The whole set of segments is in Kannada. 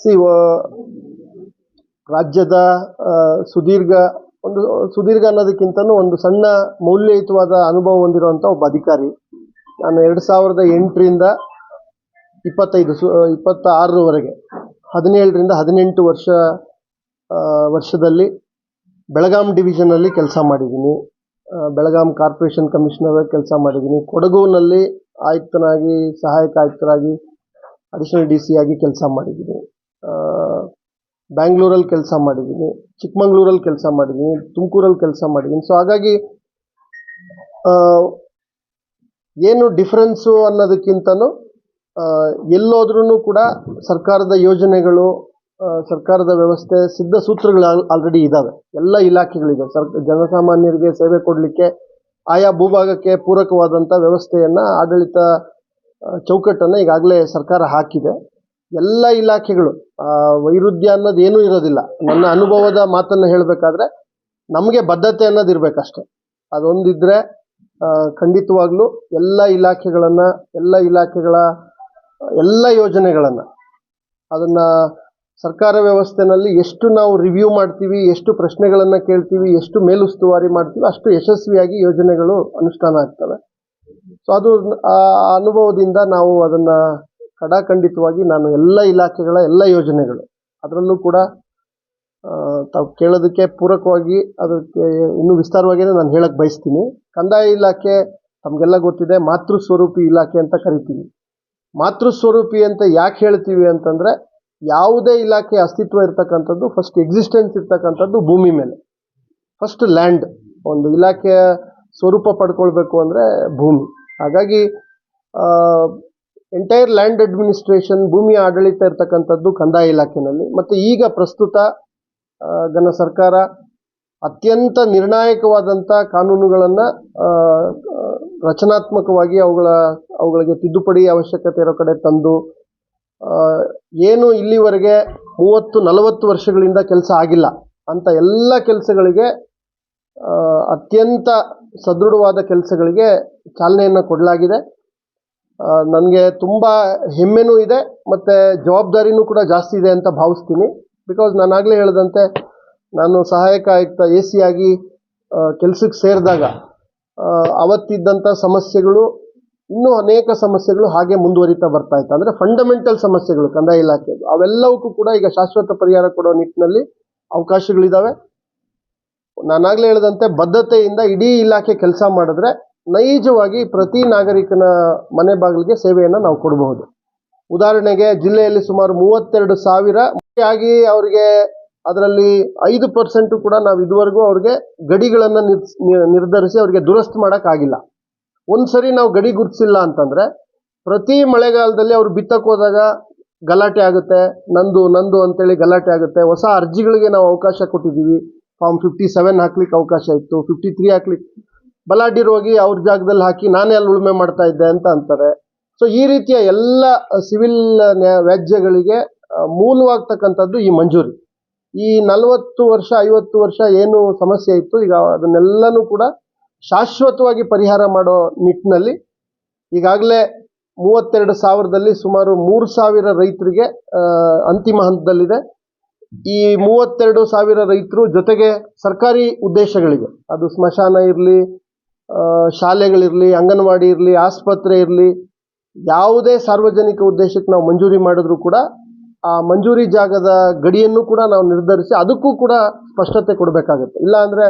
ಸಿ ರಾಜ್ಯದ ಸುದೀರ್ಘ ಸುದೀರ್ಘ ಅನ್ನೋದಕ್ಕಿಂತನೂ ಒಂದು ಸಣ್ಣ ಮೌಲ್ಯಯುತವಾದ ಅನುಭವ ಹೊಂದಿರುವಂಥ ಒಬ್ಬ ಅಧಿಕಾರಿ. ನಾನು 2008ರಿಂದ 26ರವರೆಗೆ 17ರಿಂದ 18 ವರ್ಷದಲ್ಲಿ ಬೆಳಗಾಂ ಡಿವಿಷನಲ್ಲಿ ಕೆಲಸ ಮಾಡಿದ್ದೀನಿ. ಬೆಳಗಾಂ ಕಾರ್ಪೊರೇಷನ್ ಕಮಿಷನರ್ ಕೆಲಸ ಮಾಡಿದ್ದೀನಿ. ಕೊಡಗುನಲ್ಲಿ ಆಯುಕ್ತನಾಗಿ, ಸಹಾಯಕ ಆಯುಕ್ತರಾಗಿ, ಅಡಿಷನಲ್ ಡಿ ಸಿ ಆಗಿ ಕೆಲಸ ಮಾಡಿದ್ದೀನಿ. ಬ್ಯಾಂಗ್ಳೂರಲ್ಲಿ ಕೆಲಸ ಮಾಡಿದ್ದೀನಿ, ಚಿಕ್ಕಮಂಗ್ಳೂರಲ್ಲಿ ಕೆಲಸ ಮಾಡಿದ್ದೀನಿ, ತುಮಕೂರಲ್ಲಿ ಕೆಲಸ ಮಾಡಿದ್ದೀನಿ. ಸೊ ಹಾಗಾಗಿ ಏನು ಡಿಫ್ರೆನ್ಸು ಅನ್ನೋದಕ್ಕಿಂತನೂ ಎಲ್ಲೋದ್ರೂ ಕೂಡ ಸರ್ಕಾರದ ಯೋಜನೆಗಳು, ಸರ್ಕಾರದ ವ್ಯವಸ್ಥೆ, ಸಿದ್ಧ ಸೂತ್ರಗಳು ಆಲ್ರೆಡಿ ಇದ್ದಾವೆ. ಎಲ್ಲ ಇಲಾಖೆಗಳಿದೆ. ಜನಸಾಮಾನ್ಯರಿಗೆ ಸೇವೆ ಕೊಡಲಿಕ್ಕೆ ಆಯಾ ಭೂಭಾಗಕ್ಕೆ ಪೂರಕವಾದಂಥ ವ್ಯವಸ್ಥೆಯನ್ನು, ಆಡಳಿತ ಚೌಕಟ್ಟನ್ನು ಈಗಾಗಲೇ ಸರ್ಕಾರ ಹಾಕಿದೆ. ಎಲ್ಲ ಇಲಾಖೆಗಳು ವೈರುಧ್ಯ ಅನ್ನೋದು ಏನೂ ಇರೋದಿಲ್ಲ. ನನ್ನ ಅನುಭವದ ಮಾತನ್ನು ಹೇಳಬೇಕಾದ್ರೆ ನಮಗೆ ಬದ್ಧತೆ ಅನ್ನೋದು ಇರಬೇಕಷ್ಟೆ. ಅದೊಂದಿದ್ರೆ ಖಂಡಿತವಾಗ್ಲೂ ಎಲ್ಲ ಇಲಾಖೆಗಳನ್ನು, ಎಲ್ಲ ಇಲಾಖೆಗಳ ಎಲ್ಲ ಯೋಜನೆಗಳನ್ನು, ಅದನ್ನು ಸರ್ಕಾರ ವ್ಯವಸ್ಥೆಯಲ್ಲಿ ಎಷ್ಟು ನಾವು ರಿವ್ಯೂ ಮಾಡ್ತೀವಿ, ಎಷ್ಟು ಪ್ರಶ್ನೆಗಳನ್ನು ಕೇಳ್ತೀವಿ, ಎಷ್ಟು ಮೇಲುಸ್ತುವಾರಿ ಮಾಡ್ತೀವಿ, ಅಷ್ಟು ಯಶಸ್ವಿಯಾಗಿ ಯೋಜನೆಗಳು ಅನುಷ್ಠಾನ ಆಗ್ತವೆ. ಸೊ ಅದು ಆ ಅನುಭವದಿಂದ ನಾವು ಅದನ್ನು ಖಂಡಿತವಾಗಿ ನಾನು ಎಲ್ಲ ಇಲಾಖೆಗಳ ಎಲ್ಲ ಯೋಜನೆಗಳು, ಅದರಲ್ಲೂ ಕೂಡ ತಾವು ಕೇಳೋದಕ್ಕೆ ಪೂರಕವಾಗಿ ಅದಕ್ಕೆ ಇನ್ನೂ ವಿಸ್ತಾರವಾಗಿಯೇ ನಾನು ಹೇಳಕ್ಕೆ ಬಯಸ್ತೀನಿ. ಕಂದಾಯ ಇಲಾಖೆ ತಮಗೆಲ್ಲ ಗೊತ್ತಿದೆ, ಮಾತೃಸ್ವರೂಪಿ ಇಲಾಖೆ ಅಂತ ಕರಿತೀವಿ. ಮಾತೃಸ್ವರೂಪಿ ಅಂತ ಯಾಕೆ ಹೇಳ್ತೀವಿ ಅಂತಂದರೆ, ಯಾವುದೇ ಇಲಾಖೆ ಅಸ್ತಿತ್ವ ಇರ್ತಕ್ಕಂಥದ್ದು, ಫಸ್ಟ್ ಎಕ್ಸಿಸ್ಟೆನ್ಸ್ ಇರ್ತಕ್ಕಂಥದ್ದು ಭೂಮಿ ಮೇಲೆ. ಫಸ್ಟ್ ಲ್ಯಾಂಡ್, ಒಂದು ಇಲಾಖೆಯ ಸ್ವರೂಪ ಪಡ್ಕೊಳ್ಬೇಕು ಅಂದರೆ ಭೂಮಿ. ಹಾಗಾಗಿ ಎಂಟೈರ್ ಲ್ಯಾಂಡ್ ಅಡ್ಮಿನಿಸ್ಟ್ರೇಷನ್, ಭೂಮಿಯ ಆಡಳಿತ ಇರ್ತಕ್ಕಂಥದ್ದು ಕಂದಾಯ ಇಲಾಖೆಯಲ್ಲಿ. ಮತ್ತು ಈಗ ಪ್ರಸ್ತುತ ಘನ ಸರ್ಕಾರ ಅತ್ಯಂತ ನಿರ್ಣಾಯಕವಾದಂಥ ಕಾನೂನುಗಳನ್ನು ರಚನಾತ್ಮಕವಾಗಿ ಅವುಗಳಿಗೆ ತಿದ್ದುಪಡಿ ಅವಶ್ಯಕತೆ ಇರೋ ಕಡೆ ತಂದು, ಏನು ಇಲ್ಲಿವರೆಗೆ 30-40 ವರ್ಷಗಳಿಂದ ಕೆಲಸ ಆಗಿಲ್ಲ ಅಂತ ಎಲ್ಲ ಕೆಲಸಗಳಿಗೆ, ಅತ್ಯಂತ ಸದೃಢವಾದ ಕೆಲಸಗಳಿಗೆ ಚಾಲನೆಯನ್ನು ಕೊಡಲಾಗಿದೆ. ನನಗೆ ತುಂಬ ಹೆಮ್ಮೆನೂ ಇದೆ ಮತ್ತು ಜವಾಬ್ದಾರಿನೂ ಕೂಡ ಜಾಸ್ತಿ ಇದೆ ಅಂತ ಭಾವಿಸ್ತೀನಿ. ಬಿಕಾಸ್ ನಾನಾಗಲೇ ಹೇಳಿದಂತೆ, ನಾನು ಸಹಾಯಕ ಆಯುಕ್ತ AC ಆಗಿ ಕೆಲಸಕ್ಕೆ ಸೇರಿದಾಗ ಅವತ್ತಿದ್ದಂಥ ಸಮಸ್ಯೆಗಳು, ಇನ್ನೂ ಅನೇಕ ಸಮಸ್ಯೆಗಳು ಹಾಗೆ ಮುಂದುವರಿತಾ ಬರ್ತಾ ಇತ್ತು. ಅಂದರೆ ಫಂಡಮೆಂಟಲ್ ಸಮಸ್ಯೆಗಳು ಕಂದಾಯ ಇಲಾಖೆದು, ಅವೆಲ್ಲವಕ್ಕೂ ಕೂಡ ಈಗ ಶಾಶ್ವತ ಪರಿಹಾರ ಕೊಡೋ ನಿಟ್ಟಿನಲ್ಲಿ ಅವಕಾಶಗಳಿದ್ದಾವೆ. ನಾನಾಗಲೇ ಹೇಳಿದಂತೆ, ಬದ್ಧತೆಯಿಂದ ಇಡೀ ಇಲಾಖೆ ಕೆಲಸ ಮಾಡಿದ್ರೆ ನೈಜವಾಗಿ ಪ್ರತಿ ನಾಗರಿಕನ ಮನೆ ಬಾಗಿಲಿಗೆ ಸೇವೆಯನ್ನು ನಾವು ಕೊಡಬಹುದು. ಉದಾಹರಣೆಗೆ, ಜಿಲ್ಲೆಯಲ್ಲಿ ಸುಮಾರು 32,000 ಆಗಿ ಅವರಿಗೆ ಅದರಲ್ಲಿ 5% ಕೂಡ ನಾವು ಇದುವರೆಗೂ ಅವ್ರಿಗೆ ಗಡಿಗಳನ್ನು ನಿರ್ಧರಿಸಿ ಅವ್ರಿಗೆ ದುರಸ್ತಿ ಮಾಡೋಕ್ಕಾಗಿಲ್ಲ. ಒಂದು ಸರಿ ನಾವು ಗಡಿ ಗುರುತಿಸಿಲ್ಲ ಅಂತಂದರೆ, ಪ್ರತಿ ಮಳೆಗಾಲದಲ್ಲಿ ಅವರು ಬಿತ್ತಕ್ಕೆ ಹೋದಾಗ ಗಲಾಟೆ ಆಗುತ್ತೆ, ನಂದು ಅಂತೇಳಿ ಗಲಾಟೆ ಆಗುತ್ತೆ. ಹೊಸ ಅರ್ಜಿಗಳಿಗೆ ನಾವು ಅವಕಾಶ ಕೊಟ್ಟಿದ್ದೀವಿ. ಫಾರ್ಮ್ 57 ಹಾಕ್ಲಿಕ್ಕೆ ಅವಕಾಶ ಇತ್ತು, 53 ಹಾಕ್ಲಿಕ್ಕೆ. ಬಲಾಢ್ಯರು ಹೋಗಿ ಅವ್ರ ಜಾಗದಲ್ಲಿ ಹಾಕಿ ನಾನೇ ಅಲ್ಲಿ ಉಳುಮೆ ಮಾಡ್ತಾ ಇದ್ದೆ ಅಂತ ಅಂತಾರೆ. ಸೊ ಈ ರೀತಿಯ ಎಲ್ಲ ಸಿವಿಲ್ ವ್ಯಾಜ್ಯಗಳಿಗೆ ಮೂಲವಾಗ್ತಕ್ಕಂಥದ್ದು ಈ ಮಂಜೂರಿ. ಈ 40 ವರ್ಷ 50 ವರ್ಷ ಏನು ಸಮಸ್ಯೆ ಇತ್ತು, ಈಗ ಅದನ್ನೆಲ್ಲನೂ ಕೂಡ ಶಾಶ್ವತವಾಗಿ ಪರಿಹಾರ ಮಾಡೋ ನಿಟ್ಟಿನಲ್ಲಿ ಈಗಾಗಲೇ 32,000ದಲ್ಲಿ ಸುಮಾರು 3,000 ರೈತರಿಗೆ ಅಂತಿಮ ಹಂತದಲ್ಲಿದೆ. ಈ 32,000 ರೈತರು ಜೊತೆಗೆ ಸರ್ಕಾರಿ ಉದ್ದೇಶಗಳಿಗೆ, ಅದು ಸ್ಮಶಾನ ಇರಲಿ, ಶಾಲೆಗಳಿರಲಿ, ಅಂಗನವಾಡಿ ಇರಲಿ, ಆಸ್ಪತ್ರೆ ಇರಲಿ, ಯಾವುದೇ ಸಾರ್ವಜನಿಕ ಉದ್ದೇಶಕ್ಕೆ ನಾವು ಮಂಜೂರಿ ಮಾಡಿದ್ರೂ ಕೂಡ ಆ ಮಂಜೂರಿ ಜಾಗದ ಗಡಿಯನ್ನು ಕೂಡ ನಾವು ನಿರ್ಧರಿಸಿ ಅದಕ್ಕೂ ಕೂಡ ಸ್ಪಷ್ಟತೆ ಕೊಡಬೇಕಾಗುತ್ತೆ. ಇಲ್ಲ ಅಂದರೆ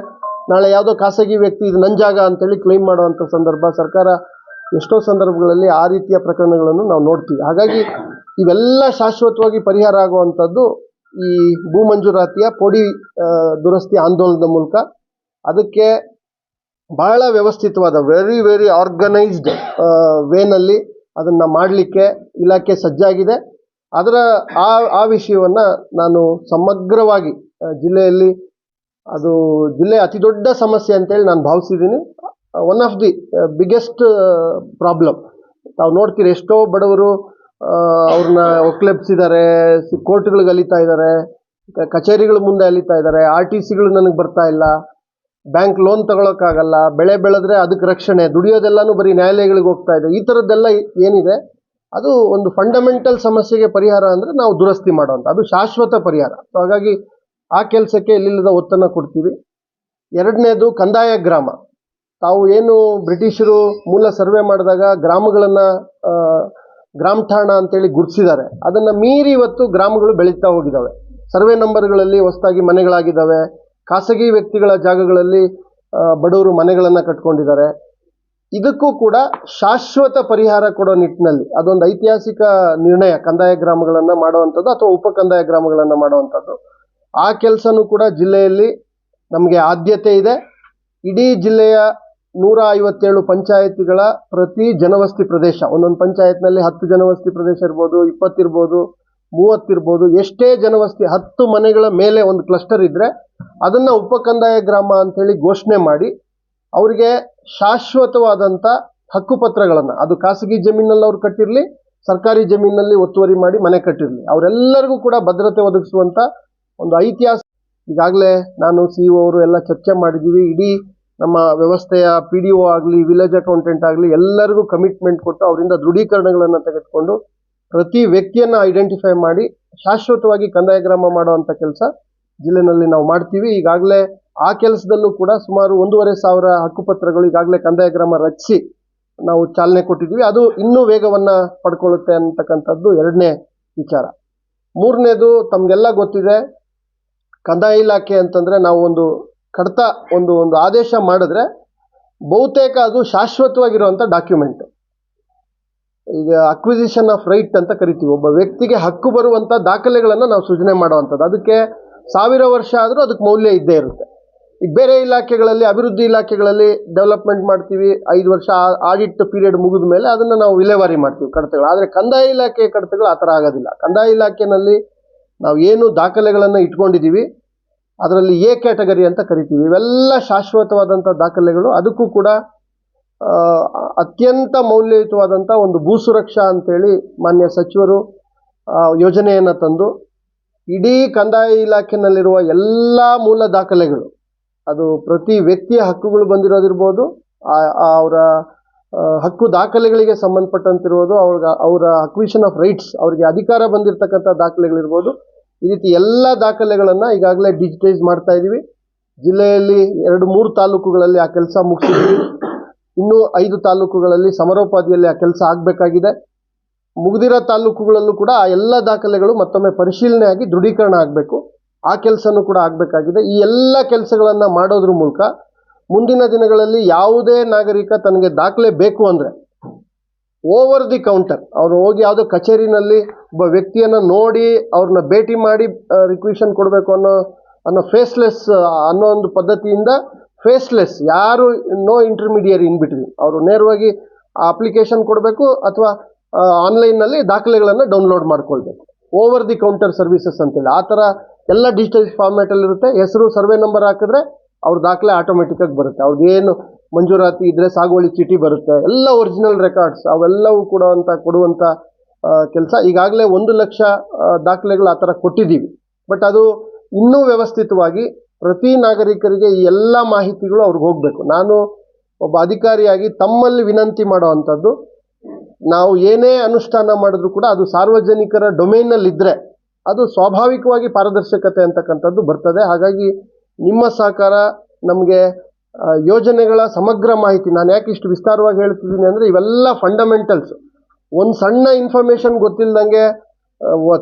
ನಾಳೆ ಯಾವುದೋ ಖಾಸಗಿ ವ್ಯಕ್ತಿ ಇದು ನನ್ನ ಜಾಗ ಅಂತೇಳಿ ಕ್ಲೈಮ್ ಮಾಡುವಂಥ ಸಂದರ್ಭ, ಸರ್ಕಾರ ಎಷ್ಟೋ ಸಂದರ್ಭಗಳಲ್ಲಿ ಆ ರೀತಿಯ ಪ್ರಕರಣಗಳನ್ನು ನಾವು ನೋಡ್ತೀವಿ. ಹಾಗಾಗಿ ಇವೆಲ್ಲ ಶಾಶ್ವತವಾಗಿ ಪರಿಹಾರ ಆಗುವಂಥದ್ದು ಈ ಭೂ ಮಂಜೂರಾತಿಯ ಪೋಡಿ ದುರಸ್ತಿ ಆಂದೋಲನದ ಮೂಲಕ. ಅದಕ್ಕೆ ಬಹಳ ವ್ಯವಸ್ಥಿತವಾದ, ವೆರಿ ಆರ್ಗನೈಸ್ಡ್ ವೇನಲ್ಲಿ ಅದನ್ನು ಮಾಡಲಿಕ್ಕೆ ಇಲಾಖೆ ಸಜ್ಜಾಗಿದೆ. ಅದರ ಆ ವಿಷಯವನ್ನು ನಾನು ಸಮಗ್ರವಾಗಿ ಜಿಲ್ಲೆಯಲ್ಲಿ, ಅದು ಜಿಲ್ಲೆಯ ಅತಿ ದೊಡ್ಡ ಸಮಸ್ಯೆ ಅಂತೇಳಿ ನಾನು ಭಾವಿಸಿದ್ದೀನಿ. One of the biggest problem. ತಾವು ನೋಡ್ತೀರಿ, ಎಷ್ಟೋ ಬಡವರು ಅವ್ರನ್ನ ಒಕ್ಲೆಬ್ಸಿದ್ದಾರೆ, ಕೋರ್ಟ್ಗಳಿಗೆ ಅಲಿತಾ ಇದ್ದಾರೆ, ಕಚೇರಿಗಳ ಮುಂದೆ ಅಲಿತಾ ಇದ್ದಾರೆ, RTCಗಳು ನನಗೆ ಬರ್ತಾ ಇಲ್ಲ, ಬ್ಯಾಂಕ್ ಲೋನ್ ತಗೊಳಕ್ಕಾಗಲ್ಲ, ಬೆಳೆ ಬೆಳೆದ್ರೆ ಅದಕ್ಕೆ ರಕ್ಷಣೆ, ದುಡಿಯೋದೆಲ್ಲನೂ ಬರೀ ನ್ಯಾಯಾಲಯಗಳಿಗೆ ಹೋಗ್ತಾ ಇದೆ. ಈ ಥರದ್ದೆಲ್ಲ ಏನಿದೆ ಅದು ಒಂದು ಫಂಡಮೆಂಟಲ್ ಸಮಸ್ಯೆಗೆ ಪರಿಹಾರ ಅಂದರೆ ನಾವು ದುರಸ್ತಿ ಮಾಡುವಂಥ, ಅದು ಶಾಶ್ವತ ಪರಿಹಾರ. ಸೊ ಹಾಗಾಗಿ ಆ ಕೆಲಸಕ್ಕೆ ಎಲ್ಲಿಲ್ಲದ ಒತ್ತನ್ನು ಕೊಡ್ತೀವಿ. ಎರಡನೇದು ಕಂದಾಯ ಗ್ರಾಮ. ತಾವು ಏನು ಬ್ರಿಟಿಷರು ಮೂಲ ಸರ್ವೆ ಮಾಡಿದಾಗ ಗ್ರಾಮಗಳನ್ನು ಗ್ರಾಮ ಠಾಣ ಅಂತೇಳಿ ಗುರುತಿಸಿದ್ದಾರೆ, ಅದನ್ನು ಮೀರಿ ಇವತ್ತು ಗ್ರಾಮಗಳು ಬೆಳೀತಾ ಹೋಗಿದ್ದಾವೆ. ಸರ್ವೆ ನಂಬರ್ಗಳಲ್ಲಿ ಹೊಸದಾಗಿ ಮನೆಗಳಾಗಿದ್ದಾವೆ, ಖಾಸಗಿ ವ್ಯಕ್ತಿಗಳ ಜಾಗಗಳಲ್ಲಿ ಬಡವರು ಮನೆಗಳನ್ನು ಕಟ್ಕೊಂಡಿದ್ದಾರೆ. ಇದಕ್ಕೂ ಕೂಡ ಶಾಶ್ವತ ಪರಿಹಾರ ಕೊಡೋ ನಿಟ್ಟಿನಲ್ಲಿ ಅದೊಂದು ಐತಿಹಾಸಿಕ ನಿರ್ಣಯ, ಕಂದಾಯ ಗ್ರಾಮಗಳನ್ನು ಮಾಡುವಂಥದ್ದು ಅಥವಾ ಉಪ ಕಂದಾಯ ಗ್ರಾಮಗಳನ್ನು ಮಾಡುವಂಥದ್ದು. ಆ ಕೆಲಸನೂ ಕೂಡ ಜಿಲ್ಲೆಯಲ್ಲಿ ನಮಗೆ ಆದ್ಯತೆ ಇದೆ. ಇಡೀ ಜಿಲ್ಲೆಯ 157 ಪಂಚಾಯತಿಗಳ ಪ್ರತಿ ಜನವಸತಿ ಪ್ರದೇಶ, ಒಂದೊಂದು ಪಂಚಾಯತ್ನಲ್ಲಿ 10 ಜನವಸತಿ ಪ್ರದೇಶ ಇರ್ಬೋದು, 20 ಇರ್ಬೋದು, 30 ಇರ್ಬೋದು, ಎಷ್ಟೇ ಜನವಸತಿ 10 ಮನೆಗಳ ಮೇಲೆ ಒಂದು ಕ್ಲಸ್ಟರ್ ಇದ್ದರೆ ಅದನ್ನು ಉಪ ಕಂದಾಯ ಗ್ರಾಮ ಅಂತೇಳಿ ಘೋಷಣೆ ಮಾಡಿ ಅವರಿಗೆ ಶಾಶ್ವತವಾದಂಥ ಹಕ್ಕುಪತ್ರಗಳನ್ನು, ಅದು ಖಾಸಗಿ ಜಮೀನಲ್ಲಿ ಅವ್ರು ಕಟ್ಟಿರಲಿ, ಸರ್ಕಾರಿ ಜಮೀನಲ್ಲಿ ಒತ್ತುವರಿ ಮಾಡಿ ಮನೆ ಕಟ್ಟಿರಲಿ, ಅವರೆಲ್ಲರಿಗೂ ಕೂಡ ಭದ್ರತೆ ಒದಗಿಸುವಂಥ ಒಂದು ಐತಿಹಾಸಿಕ. ಈಗಾಗಲೇ ನಾನು CEO ಅವರು ಎಲ್ಲ ಚರ್ಚೆ ಮಾಡಿದ್ದೀವಿ. ಇಡೀ ನಮ್ಮ ವ್ಯವಸ್ಥೆಯ PDO ಆಗಲಿ, ವಿಲೇಜ್ ಅಕೌಂಟೆಂಟ್ ಆಗಲಿ, ಎಲ್ಲರಿಗೂ ಕಮಿಟ್ಮೆಂಟ್ ಕೊಟ್ಟು ಅವರಿಂದ ದೃಢೀಕರಣಗಳನ್ನು ತೆಗೆದುಕೊಂಡು ಪ್ರತಿ ವ್ಯಕ್ತಿಯನ್ನು ಐಡೆಂಟಿಫೈ ಮಾಡಿ ಶಾಶ್ವತವಾಗಿ ಕಂದಾಯ ಗ್ರಾಮ ಮಾಡುವಂಥ ಕೆಲಸ ಜಿಲ್ಲೆನಲ್ಲಿ ನಾವು ಮಾಡ್ತೀವಿ. ಈಗಾಗಲೇ ಆ ಕೆಲಸದಲ್ಲೂ ಕೂಡ ಸುಮಾರು 1,500 ಹಕ್ಕುಪತ್ರಗಳು ಈಗಾಗಲೇ ಕಂದಾಯ ಗ್ರಾಮ ರಚಿಸಿ ನಾವು ಚಾಲನೆ ಕೊಟ್ಟಿದ್ದೀವಿ. ಅದು ಇನ್ನೂ ವೇಗವನ್ನು ಪಡ್ಕೊಳ್ಳುತ್ತೆ ಅಂತಕ್ಕಂಥದ್ದು ಎರಡನೇ ವಿಚಾರ. ಮೂರನೇದು, ತಮಗೆಲ್ಲ ಗೊತ್ತಿದೆ, ಕಂದಾಯ ಇಲಾಖೆ ಅಂತಂದರೆ ನಾವು ಒಂದು ಕಡತ ಒಂದು ಆದೇಶ ಮಾಡಿದ್ರೆ ಬಹುತೇಕ ಅದು ಶಾಶ್ವತವಾಗಿರುವಂಥ ಡಾಕ್ಯುಮೆಂಟ್. ಈಗ ಅಕ್ವಿಸಿಷನ್ ಆಫ್ ರೈಟ್ ಅಂತ ಕರಿತೀವಿ. ಒಬ್ಬ ವ್ಯಕ್ತಿಗೆ ಹಕ್ಕು ಬರುವಂಥ ದಾಖಲೆಗಳನ್ನು ನಾವು ಸೃಜನೆ ಮಾಡುವಂಥದ್ದು. ಅದಕ್ಕೆ 1000 ವರ್ಷ ಆದರೂ ಅದಕ್ಕೆ ಮೌಲ್ಯ ಇದ್ದೇ ಇರುತ್ತೆ. ಈಗ ಬೇರೆ ಇಲಾಖೆಗಳಲ್ಲಿ, ಅಭಿವೃದ್ಧಿ ಇಲಾಖೆಗಳಲ್ಲಿ ಡೆವಲಪ್ಮೆಂಟ್ ಮಾಡ್ತೀವಿ, 5 ವರ್ಷ ಆಡಿಟ್ ಪೀರಿಯಡ್ ಮುಗಿದ ಮೇಲೆ ಅದನ್ನು ನಾವು ವಿಲೇವಾರಿ ಮಾಡ್ತೀವಿ ಕಡತಗಳು. ಆದರೆ ಕಂದಾಯ ಇಲಾಖೆ ಕಡತಗಳು ಆ ಥರ ಆಗೋದಿಲ್ಲ. ಕಂದಾಯ ಇಲಾಖೆಯಲ್ಲಿ ನಾವು ಏನು ದಾಖಲೆಗಳನ್ನು ಇಟ್ಕೊಂಡಿದ್ದೀವಿ ಅದರಲ್ಲಿ ಎ ಕ್ಯಾಟಗರಿ ಅಂತ ಕರಿತೀವಿ. ಇವೆಲ್ಲ ಶಾಶ್ವತವಾದಂಥ ದಾಖಲೆಗಳು. ಅದಕ್ಕೂ ಕೂಡ ಅತ್ಯಂತ ಮೌಲ್ಯಯುತವಾದಂಥ ಒಂದು ಭೂ ಸುರಕ್ಷಾ ಅಂತೇಳಿ ಮಾನ್ಯ ಸಚಿವರು ಯೋಜನೆಯನ್ನು ತಂದು ಇಡೀ ಕಂದಾಯ ಇಲಾಖೆಯಲ್ಲಿರುವ ಎಲ್ಲ ಮೂಲ ದಾಖಲೆಗಳು, ಅದು ಪ್ರತಿ ವ್ಯಕ್ತಿಯ ಹಕ್ಕುಗಳು ಬಂದಿರೋದಿರ್ಬೋದು, ಅವರ ಹಕ್ಕು ದಾಖಲೆಗಳಿಗೆ ಸಂಬಂಧಪಟ್ಟಂತಿರ್ಬೋದು, ಅವರ ಅಕ್ವಿಷನ್ ಆಫ್ ರೈಟ್ಸ್, ಅವರಿಗೆ ಅಧಿಕಾರ ಬಂದಿರತಕ್ಕಂಥ ದಾಖಲೆಗಳಿರ್ಬೋದು, ಈ ರೀತಿ ಎಲ್ಲ ದಾಖಲೆಗಳನ್ನು ಈಗಾಗಲೇ ಡಿಜಿಟೈಸ್ ಮಾಡ್ತಾ ಇದ್ದೀವಿ. ಜಿಲ್ಲೆಯಲ್ಲಿ 2-3 ತಾಲೂಕುಗಳಲ್ಲಿ ಆ ಕೆಲಸ ಮುಗಿಸಿದ್ದೀವಿ. ಇನ್ನೂ 5 ತಾಲೂಕುಗಳಲ್ಲಿ ಸಮರೋಪಾದಿಯಲ್ಲಿ ಆ ಕೆಲಸ ಆಗಬೇಕಾಗಿದೆ. ಮುಗಿದಿರೋ ತಾಲೂಕುಗಳಲ್ಲೂ ಕೂಡ ಆ ಎಲ್ಲ ದಾಖಲೆಗಳು ಮತ್ತೊಮ್ಮೆ ಪರಿಶೀಲನೆ ಆಗಿ ದೃಢೀಕರಣ ಆಗಬೇಕು. ಆ ಕೆಲಸನೂ ಕೂಡ ಆಗಬೇಕಾಗಿದೆ. ಈ ಎಲ್ಲ ಕೆಲಸಗಳನ್ನು ಮಾಡೋದ್ರ ಮೂಲಕ ಮುಂದಿನ ದಿನಗಳಲ್ಲಿ ಯಾವುದೇ ನಾಗರಿಕ ತನಗೆ ದಾಖಲೆ ಬೇಕು ಅಂದರೆ ಓವರ್ ದಿ ಕೌಂಟರ್ ಅವರು ಹೋಗಿ ಯಾವುದೋ ಕಚೇರಿನಲ್ಲಿ ಒಬ್ಬ ವ್ಯಕ್ತಿಯನ್ನು ನೋಡಿ ಅವ್ರನ್ನ ಭೇಟಿ ಮಾಡಿ ರಿಕ್ವಿಷನ್ ಕೊಡಬೇಕು ಅನ್ನೋ ಫೇಸ್ಲೆಸ್ ಅನ್ನೋ ಒಂದು ಪದ್ಧತಿಯಿಂದ ಫೇಸ್ಲೆಸ್, ಯಾರು ನೋ ಇಂಟರ್ಮೀಡಿಯರಿ ಇನ್ ಬಿಟ್ವೀನ್, ಅವರು ನೇರವಾಗಿ ಅಪ್ಲಿಕೇಶನ್ ಕೊಡಬೇಕು ಅಥವಾ ಆನ್ಲೈನ್ನಲ್ಲಿ ದಾಖಲೆಗಳನ್ನು ಡೌನ್ಲೋಡ್ ಮಾಡ್ಕೊಳ್ಬೇಕು. ಓವರ್ ದಿ ಕೌಂಟರ್ ಸರ್ವಿಸಸ್ ಅಂತೇಳಿ ಆ ಥರ ಎಲ್ಲ ಡಿಜಿಟಲ್ ಫಾರ್ಮ್ಯಾಟಲ್ಲಿರುತ್ತೆ. ಹೆಸರು, ಸರ್ವೆ ನಂಬರ್ ಹಾಕಿದ್ರೆ ಅವ್ರ ದಾಖಲೆ ಆಟೋಮೆಟಿಕ್ಕಾಗಿ ಬರುತ್ತೆ. ಅವ್ರಿಗೇನು ಮಂಜೂರಾತಿ ಇದ್ದರೆ ಸಾಗುವಳಿ ಚೀಟಿ ಬರುತ್ತೆ, ಎಲ್ಲ ಒರಿಜಿನಲ್ ರೆಕಾರ್ಡ್ಸ್ ಅವೆಲ್ಲವೂ ಕೊಡುವಂಥ ಕೆಲಸ. ಈಗಾಗಲೇ 1 ಲಕ್ಷ ದಾಖಲೆಗಳು ಆ ಥರ ಕೊಟ್ಟಿದ್ದೀವಿ. ಬಟ್ ಅದು ಇನ್ನೂ ವ್ಯವಸ್ಥಿತವಾಗಿ ಪ್ರತಿ ನಾಗರಿಕರಿಗೆ ಈ ಎಲ್ಲ ಮಾಹಿತಿಗಳು ಅವ್ರಿಗೆ ಹೋಗಬೇಕು. ನಾನು ಒಬ್ಬ ಅಧಿಕಾರಿಯಾಗಿ ತಮ್ಮಲ್ಲಿ ವಿನಂತಿ ಮಾಡೋವಂಥದ್ದು, ನಾವು ಏನೇ ಅನುಷ್ಠಾನ ಮಾಡಿದ್ರೂ ಕೂಡ ಅದು ಸಾರ್ವಜನಿಕರ ಡೊಮೇನ್ನಲ್ಲಿದ್ದರೆ ಅದು ಸ್ವಾಭಾವಿಕವಾಗಿ ಪಾರದರ್ಶಕತೆ ಅಂತಕ್ಕಂಥದ್ದು ಬರ್ತದೆ. ಹಾಗಾಗಿ ನಿಮ್ಮ ಸಹಕಾರ ನಮಗೆ ಯೋಜನೆಗಳ ಸಮಗ್ರ ಮಾಹಿತಿ, ನಾನು ಯಾಕೆ ಇಷ್ಟು ವಿಸ್ತಾರವಾಗಿ ಹೇಳ್ತಿದ್ದೀನಿ ಅಂದರೆ ಇವೆಲ್ಲ ಫಂಡಮೆಂಟಲ್ಸ್. ಒಂದು ಸಣ್ಣ ಇನ್ಫಾರ್ಮೇಷನ್ ಗೊತ್ತಿಲ್ಲದಂಗೆ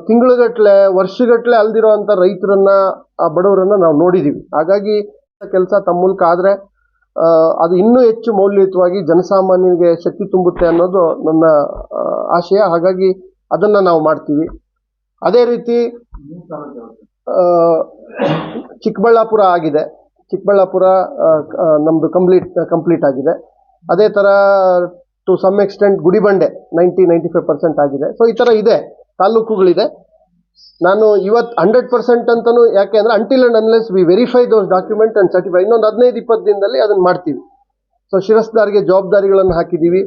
ತಿಂಗಳುಗಟ್ಟಲೆ, ವರ್ಷಗಟ್ಟಲೆ ಅಲ್ದಿರೋ ಅಂಥ ರೈತರನ್ನ, ಆ ಬಡವರನ್ನು ನಾವು ನೋಡಿದ್ದೀವಿ. ಹಾಗಾಗಿ ಕೆಲಸ ತಮ್ಮ ಮೂಲಕ ಆದರೆ ಅದು ಇನ್ನೂ ಹೆಚ್ಚು ಮೌಲ್ಯಯುತವಾಗಿ ಜನಸಾಮಾನ್ಯನಿಗೆ ಶಕ್ತಿ ತುಂಬುತ್ತೆ ಅನ್ನೋದು ನನ್ನ ಆಶಯ. ಹಾಗಾಗಿ ಅದನ್ನು ನಾವು ಮಾಡ್ತೀವಿ. ಅದೇ ರೀತಿ ಚಿಕ್ಕಬಳ್ಳಾಪುರ ಆಗಿದೆ. ಚಿಕ್ಕಬಳ್ಳಾಪುರ ನಮ್ಮದು ಕಂಪ್ಲೀಟ್ ಆಗಿದೆ. ಅದೇ ಥರ ಟು ಸಮ್ ಎಕ್ಸ್ಟೆಂಟ್ ಗುಡಿಬಂಡೆ 90-95% ಆಗಿದೆ. ಸೊ ಈ ಥರ ಇದೆ, ತಾಲೂಕುಗಳಿದೆ. ನಾನು ಇವತ್ತು 100% ಅಂತಲೂ, ಯಾಕೆ ಅಂದರೆ until and unless we verify those document and certify, ಇನ್ನೊಂದು 15-20 ದಿನದಲ್ಲಿ ಅದನ್ನು ಮಾಡ್ತೀವಿ. ಸೊ ಶಿರಸ್ದಾರಿಗೆ ಜವಾಬ್ದಾರಿಗಳನ್ನು ಹಾಕಿದ್ದೀವಿ.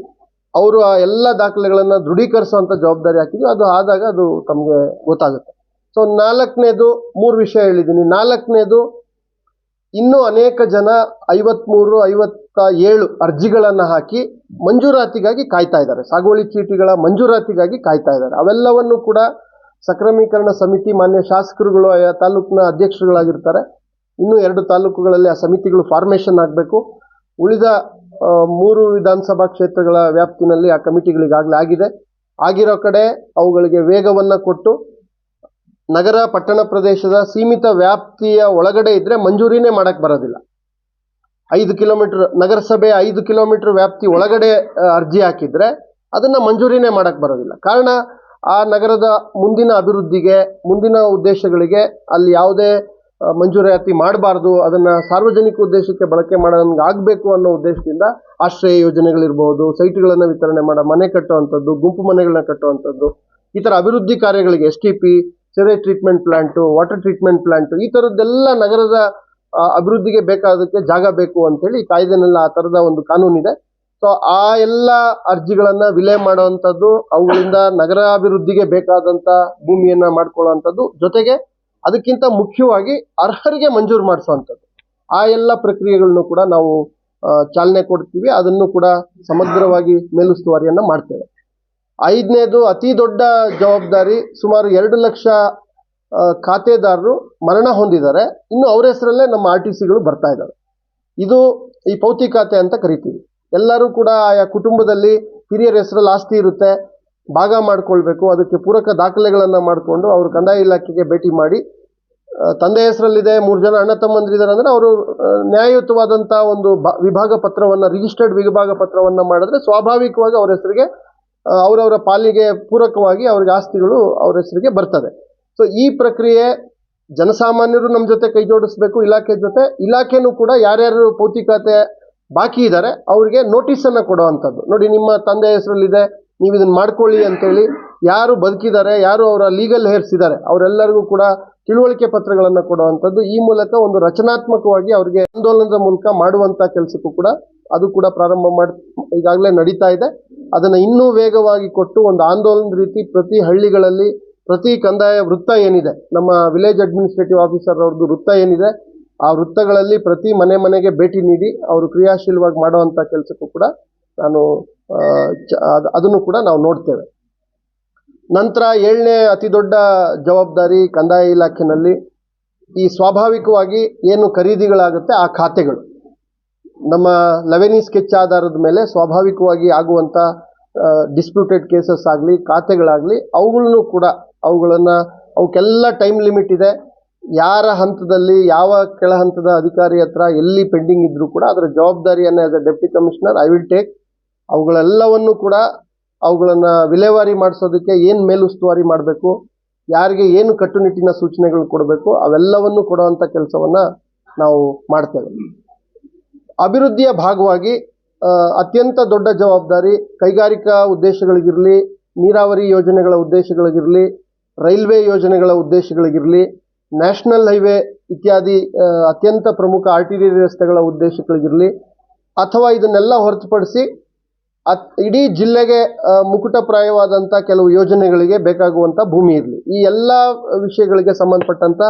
ಅವರು ಆ ಎಲ್ಲ ದಾಖಲೆಗಳನ್ನು ದೃಢೀಕರಿಸುವಂಥ ಜವಾಬ್ದಾರಿ ಹಾಕಿದ್ದೀವಿ. ಅದು ಆದಾಗ ಅದು ತಮಗೆ ಗೊತ್ತಾಗುತ್ತೆ. ಸೊ 4ನೇದು 3 ವಿಷಯ ಹೇಳಿದ್ದೀನಿ. 4ನೇದು ಇನ್ನೂ ಅನೇಕ ಜನ 53, 57 ಅರ್ಜಿಗಳನ್ನು ಹಾಕಿ ಮಂಜೂರಾತಿಗಾಗಿ ಕಾಯ್ತಾ ಇದ್ದಾರೆ. ಸಾಗುವಳಿ ಚೀಟಿಗಳ ಮಂಜೂರಾತಿಗಾಗಿ ಕಾಯ್ತಾ ಇದ್ದಾರೆ. ಅವೆಲ್ಲವನ್ನು ಕೂಡ ಸಕ್ರಮೀಕರಣ ಸಮಿತಿ, ಮಾನ್ಯ ಶಾಸಕರುಗಳು, ಆಯಾ ತಾಲೂಕಿನ ಅಧ್ಯಕ್ಷರುಗಳಾಗಿರ್ತಾರೆ. ಇನ್ನೂ 2 ತಾಲೂಕುಗಳಲ್ಲಿ ಆ ಸಮಿತಿಗಳು ಫಾರ್ಮೇಷನ್ ಆಗಬೇಕು. ಉಳಿದ 3 ವಿಧಾನಸಭಾ ಕ್ಷೇತ್ರಗಳ ವ್ಯಾಪ್ತಿನಲ್ಲಿ ಆ ಕಮಿಟಿಗಳಿಗಾಗಲೇ ಆಗಿದೆ. ಆಗಿರೋ ಕಡೆ ಅವುಗಳಿಗೆ ವೇಗವನ್ನು ಕೊಟ್ಟು ನಗರ ಪಟ್ಟಣ ಪ್ರದೇಶದ ಸೀಮಿತ ವ್ಯಾಪ್ತಿಯ ಒಳಗಡೆ ಇದ್ರೆ ಮಂಜೂರಿನೇ ಮಾಡಕ್ ಬರೋದಿಲ್ಲ. 5 ಕಿಲೋಮೀಟರ್ ನಗರಸಭೆ 5 ಕಿಲೋಮೀಟರ್ ವ್ಯಾಪ್ತಿ ಒಳಗಡೆ ಅರ್ಜಿ ಹಾಕಿದ್ರೆ ಅದನ್ನ ಮಂಜೂರಿನೇ ಮಾಡಕ್ ಬರೋದಿಲ್ಲ. ಕಾರಣ ಆ ನಗರದ ಮುಂದಿನ ಅಭಿವೃದ್ಧಿಗೆ, ಮುಂದಿನ ಉದ್ದೇಶಗಳಿಗೆ ಅಲ್ಲಿ ಯಾವುದೇ ಮಂಜೂರಾತಿ ಮಾಡಬಾರ್ದು, ಅದನ್ನ ಸಾರ್ವಜನಿಕ ಉದ್ದೇಶಕ್ಕೆ ಬಳಕೆ ಮಾಡೋಂಗೆ ಆಗಬೇಕು ಅನ್ನೋ ಉದ್ದೇಶದಿಂದ ಆಶ್ರಯ ಯೋಜನೆಗಳಿರ್ಬೋದು, ಸೈಟ್ಗಳನ್ನು ವಿತರಣೆ ಮಾಡೋ, ಮನೆ ಕಟ್ಟುವಂಥದ್ದು, ಗುಂಪು ಮನೆಗಳನ್ನ ಕಟ್ಟುವಂಥದ್ದು, ಈ ಥರ ಅಭಿವೃದ್ಧಿ ಕಾರ್ಯಗಳಿಗೆ STP, sewage treatment plant, water treatment plant, ಈ ಥರದ್ದೆಲ್ಲ ನಗರದ ಅಭಿವೃದ್ಧಿಗೆ ಬೇಕಾದಕ್ಕೆ ಜಾಗ ಬೇಕು ಅಂತೇಳಿ ಈ ಕಾಯ್ದೆನೆಲ್ಲ ಆ ಥರದ ಒಂದು ಕಾನೂನಿದೆ. ಸೊ ಆ ಎಲ್ಲ ಅರ್ಜಿಗಳನ್ನ ವಿಲೇ ಮಾಡುವಂಥದ್ದು, ಅವುಗಳಿಂದ ನಗರಾಭಿವೃದ್ಧಿಗೆ ಬೇಕಾದಂಥ ಭೂಮಿಯನ್ನ ಮಾಡ್ಕೊಳ್ಳುವಂಥದ್ದು, ಜೊತೆಗೆ ಅದಕ್ಕಿಂತ ಮುಖ್ಯವಾಗಿ ಅರ್ಹರಿಗೆ ಮಂಜೂರು ಮಾಡಿಸುವಂಥದ್ದು, ಆ ಎಲ್ಲ ಪ್ರಕ್ರಿಯೆಗಳನ್ನು ಕೂಡ ನಾವು ಚಾಲನೆ ಕೊಡ್ತೀವಿ. ಅದನ್ನು ಕೂಡ ಸಮಗ್ರವಾಗಿ ಮೇಲುಸ್ತುವಾರಿಯನ್ನ ಮಾಡ್ತೇವೆ. 5ನೇದು ಅತಿ ದೊಡ್ಡ ಜವಾಬ್ದಾರಿ, ಸುಮಾರು 2 ಲಕ್ಷ ಖಾತೆದಾರರು ಮರಣ ಹೊಂದಿದ್ದಾರೆ. ಇನ್ನು ಅವರ ಹೆಸರಲ್ಲೇ ನಮ್ಮ RTCಗಳು ಬರ್ತಾ ಇದ್ದಾವೆ. ಇದು ಈ ಪೌತಿ ಖಾತೆ ಅಂತ ಕರಿತೀವಿ. ಎಲ್ಲರೂ ಕೂಡ ಆಯಾ ಕುಟುಂಬದಲ್ಲಿ ಹಿರಿಯರ ಹೆಸರಲ್ಲಿ ಆಸ್ತಿ ಇರುತ್ತೆ, ಭಾಗ ಮಾಡ್ಕೊಳ್ಬೇಕು. ಅದಕ್ಕೆ ಪೂರಕ ದಾಖಲೆಗಳನ್ನು ಮಾಡಿಕೊಂಡು ಅವರು ಕಂದಾಯ ಇಲಾಖೆಗೆ ಭೇಟಿ ಮಾಡಿ, ತಂದೆ ಹೆಸರಲ್ಲಿದೆ, 3 ಜನ ಅಣ್ಣ ತಮ್ಮಂದಿರಿದ್ದಾರೆ ಅಂದರೆ ಅವರು ನ್ಯಾಯಯುತವಾದಂಥ ಒಂದು ವಿಭಾಗ ಪತ್ರವನ್ನು, ರಿಜಿಸ್ಟರ್ಡ್ ವಿಭಾಗ ಪತ್ರವನ್ನು ಮಾಡಿದ್ರೆ ಸ್ವಾಭಾವಿಕವಾಗಿ ಅವರ ಹೆಸರಿಗೆ, ಅವರವರ ಪಾಲಿಗೆ ಪೂರಕವಾಗಿ ಅವ್ರಿಗೆ ಆಸ್ತಿಗಳು ಅವ್ರ ಹೆಸರಿಗೆ ಬರ್ತದೆ. ಸೊ ಈ ಪ್ರಕ್ರಿಯೆ ಜನಸಾಮಾನ್ಯರು ನಮ್ಮ ಜೊತೆ ಕೈ ಜೋಡಿಸ್ಬೇಕು, ಇಲಾಖೆ ಜೊತೆ. ಇಲಾಖೆನೂ ಕೂಡ ಯಾರ್ಯಾರು ಪೌತಿ ಖಾತೆ ಬಾಕಿ ಇದ್ದಾರೆ ಅವರಿಗೆ ನೋಟಿಸನ್ನು ಕೊಡುವಂಥದ್ದು. ನೋಡಿ, ನಿಮ್ಮ ತಂದೆ ಹೆಸರಲ್ಲಿದೆ, ನೀವು ಇದನ್ನು ಮಾಡ್ಕೊಳ್ಳಿ ಅಂತೇಳಿ ಯಾರು ಬದುಕಿದ್ದಾರೆ, ಯಾರು ಅವರ ಲೀಗಲ್ ಹೇರ್ಸ್ ಇದ್ದಾರೆ ಅವರೆಲ್ಲರಿಗೂ ಕೂಡ ತಿಳುವಳಿಕೆ ಪತ್ರಗಳನ್ನು ಕೊಡುವಂಥದ್ದು. ಈ ಮೂಲಕ ಒಂದು ರಚನಾತ್ಮಕವಾಗಿ ಅವರಿಗೆ ಆಂದೋಲನದ ಮೂಲಕ ಮಾಡುವಂಥ ಕೆಲಸಕ್ಕೂ ಕೂಡ ಅದು ಕೂಡ ಪ್ರಾರಂಭ ಈಗಾಗಲೇ ನಡೀತಾ ಇದೆ. ಅದನ್ನು ಇನ್ನೂ ವೇಗವಾಗಿ ಕೊಟ್ಟು ಒಂದು ಆಂದೋಲನದ ರೀತಿ ಪ್ರತಿ ಹಳ್ಳಿಗಳಲ್ಲಿ, ಪ್ರತಿ ಕಂದಾಯ ವೃತ್ತ ಏನಿದೆ, ನಮ್ಮ ವಿಲೇಜ್ ಅಡ್ಮಿನಿಸ್ಟ್ರೇಟಿವ್ ಆಫೀಸರ್ ಅವ್ರದ್ದು ವೃತ್ತ ಏನಿದೆ, ಆ ವೃತ್ತಗಳಲ್ಲಿ ಪ್ರತಿ ಮನೆಗೆ ಭೇಟಿ ನೀಡಿ ಅವರು ಕ್ರಿಯಾಶೀಲವಾಗಿ ಮಾಡುವಂಥ ಕೆಲಸಕ್ಕೂ ಕೂಡ ನಾನು ಅದನ್ನು ಕೂಡ ನಾವು ನೋಡ್ತೇವೆ. ನಂತರ 7ನೇ ಅತಿ ದೊಡ್ಡ ಜವಾಬ್ದಾರಿ ಕಂದಾಯ ಇಲಾಖೆನಲ್ಲಿ ಈ ಸ್ವಾಭಾವಿಕವಾಗಿ ಏನು ಖರೀದಿಗಳಾಗುತ್ತೆ ಆ ಖಾತೆಗಳು, ನಮ್ಮ 11 ಸ್ಕೆಚ್ ಆಧಾರದ ಮೇಲೆ ಸ್ವಾಭಾವಿಕವಾಗಿ ಆಗುವಂಥ ಡಿಸ್ಪ್ಯೂಟೆಡ್ ಕೇಸಸ್ ಆಗಲಿ, ಖಾತೆಗಳಾಗಲಿ, ಅವುಗಳನ್ನು ಕೂಡ ಅವಕ್ಕೆಲ್ಲ ಟೈಮ್ ಲಿಮಿಟ್ ಇದೆ. ಯಾರ ಹಂತದಲ್ಲಿ, ಯಾವ ಕೆಳ ಹಂತದ ಅಧಿಕಾರಿ ಹತ್ರ ಎಲ್ಲಿ ಪೆಂಡಿಂಗ್ ಇದ್ರೂ ಕೂಡ ಅದರ ಜವಾಬ್ದಾರಿಯನ್ನು as a deputy commissioner I will take. ಅವುಗಳೆಲ್ಲವನ್ನು ಕೂಡ ಅವುಗಳನ್ನು ವಿಲೇವಾರಿ ಮಾಡಿಸೋದಕ್ಕೆ ಏನು ಮೇಲುಸ್ತುವಾರಿ ಮಾಡಬೇಕು, ಯಾರಿಗೆ ಏನು ಕಟ್ಟುನಿಟ್ಟಿನ ಸೂಚನೆಗಳು ಕೊಡಬೇಕು, ಅವೆಲ್ಲವನ್ನು ಕೊಡುವಂಥ ಕೆಲಸವನ್ನು ನಾವು ಮಾಡ್ತೇವೆ. ಅಭಿವೃದ್ಧಿಯ ಭಾಗವಾಗಿ ಅತ್ಯಂತ ದೊಡ್ಡ ಜವಾಬ್ದಾರಿ ಕೈಗಾರಿಕಾ ಉದ್ದೇಶಗಳಿಗಿರಲಿ, ನೀರಾವರಿ ಯೋಜನೆಗಳ ಉದ್ದೇಶಗಳಿಗಿರಲಿ, ರೈಲ್ವೆ ಯೋಜನೆಗಳ ಉದ್ದೇಶಗಳಿಗಿರಲಿ, ನ್ಯಾಷನಲ್ ಹೈವೇ ಇತ್ಯಾದಿ ಅತ್ಯಂತ ಪ್ರಮುಖ ಆರ್ಟಿರಿ ರಸ್ತೆಗಳ ಉದ್ದೇಶಗಳಿಗಿರಲಿ, ಅಥವಾ ಇದನ್ನೆಲ್ಲ ಹೊರತುಪಡಿಸಿ ಇಡೀ ಜಿಲ್ಲೆಗೆ ಮುಕುಟಪ್ರಾಯವಾದಂಥ ಕೆಲವು ಯೋಜನೆಗಳಿಗೆ ಬೇಕಾಗುವಂಥ ಭೂಮಿ ಇರಲಿ, ಈ ಎಲ್ಲ ವಿಷಯಗಳಿಗೆ ಸಂಬಂಧಪಟ್ಟಂಥ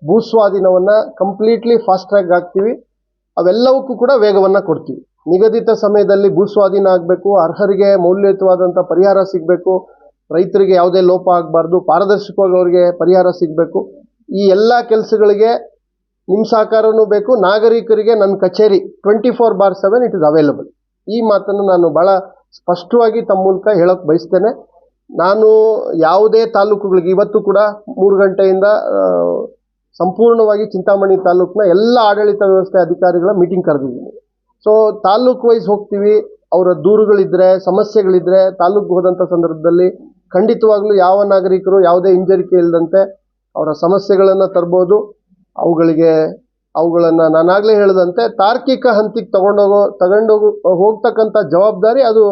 ಭೂಸ್ವಾಧೀನವನ್ನು ಕಂಪ್ಲೀಟ್ಲಿ ಫಾಸ್ಟ್ ಟ್ರ್ಯಾಕ್ ಆಗ್ತೀವಿ. ಅವೆಲ್ಲವಕ್ಕೂ ಕೂಡ ವೇಗವನ್ನು ಕೊಡ್ತೀವಿ. ನಿಗದಿತ ಸಮಯದಲ್ಲಿ ಭೂಸ್ವಾಧೀನ ಆಗಬೇಕು, ಅರ್ಹರಿಗೆ ಮೌಲ್ಯಯುತವಾದಂಥ ಪರಿಹಾರ ಸಿಗಬೇಕು, ರೈತರಿಗೆ ಯಾವುದೇ ಲೋಪ ಆಗಬಾರ್ದು, ಪಾರದರ್ಶಕವಾಗಿ ಅವರಿಗೆ ಪರಿಹಾರ ಸಿಗಬೇಕು. ಈ ಎಲ್ಲ ಕೆಲಸಗಳಿಗೆ ನಿಮ್ಮ ಸಹಕಾರನೂ ಬೇಕು. ನಾಗರಿಕರಿಗೆ ನನ್ನ ಕಚೇರಿ 24/7 ಇಟ್ ಇಸ್ ಅವೈಲಬಲ್. ಈ ಮಾತನ್ನು ನಾನು ಭಾಳ ಸ್ಪಷ್ಟವಾಗಿ ತಮ್ಮ ಮೂಲಕ ಹೇಳೋಕ್ಕೆ ಬಯಸ್ತೇನೆ. ನಾನು ಯಾವುದೇ ತಾಲೂಕುಗಳಿಗೆ ಇವತ್ತು ಕೂಡ 3 ಗಂಟೆಯಿಂದ ಸಂಪೂರ್ಣವಾಗಿ ಚಿಂತಾಮಣಿ ತಾಲೂಕಿನ ಎಲ್ಲ ಆಡಳಿತ ವ್ಯವಸ್ಥೆ ಅಧಿಕಾರಿಗಳ ಮೀಟಿಂಗ್ ಕರೆದಿದ್ದೀನಿ. ಸೊ ತಾಲೂಕು ವೈಸ್ ಹೋಗ್ತೀವಿ. ಅವರ ದೂರುಗಳಿದ್ದರೆ, ಸಮಸ್ಯೆಗಳಿದ್ದರೆ ತಾಲೂಕು ಹೋದಂಥ ಸಂದರ್ಭದಲ್ಲಿ ಖಂಡಿತವಾಗ್ಲೂ ಯಾವ ನಾಗರಿಕರು ಯಾವುದೇ ಹಿಂಜರಿಕೆ ಇಲ್ಲದಂತೆ ಅವರ ಸಮಸ್ಯೆಗಳನ್ನು ತರ್ಬೋದು. ಅವುಗಳನ್ನು ನಾನಾಗಲೇ ಹೇಳಿದಂತೆ ತಾರ್ಕಿಕ ಹಂತಕ್ಕೆ ತಗೊಂಡೋಗು ಹೋಗ್ತಕ್ಕಂಥ ಜವಾಬ್ದಾರಿ ಅದು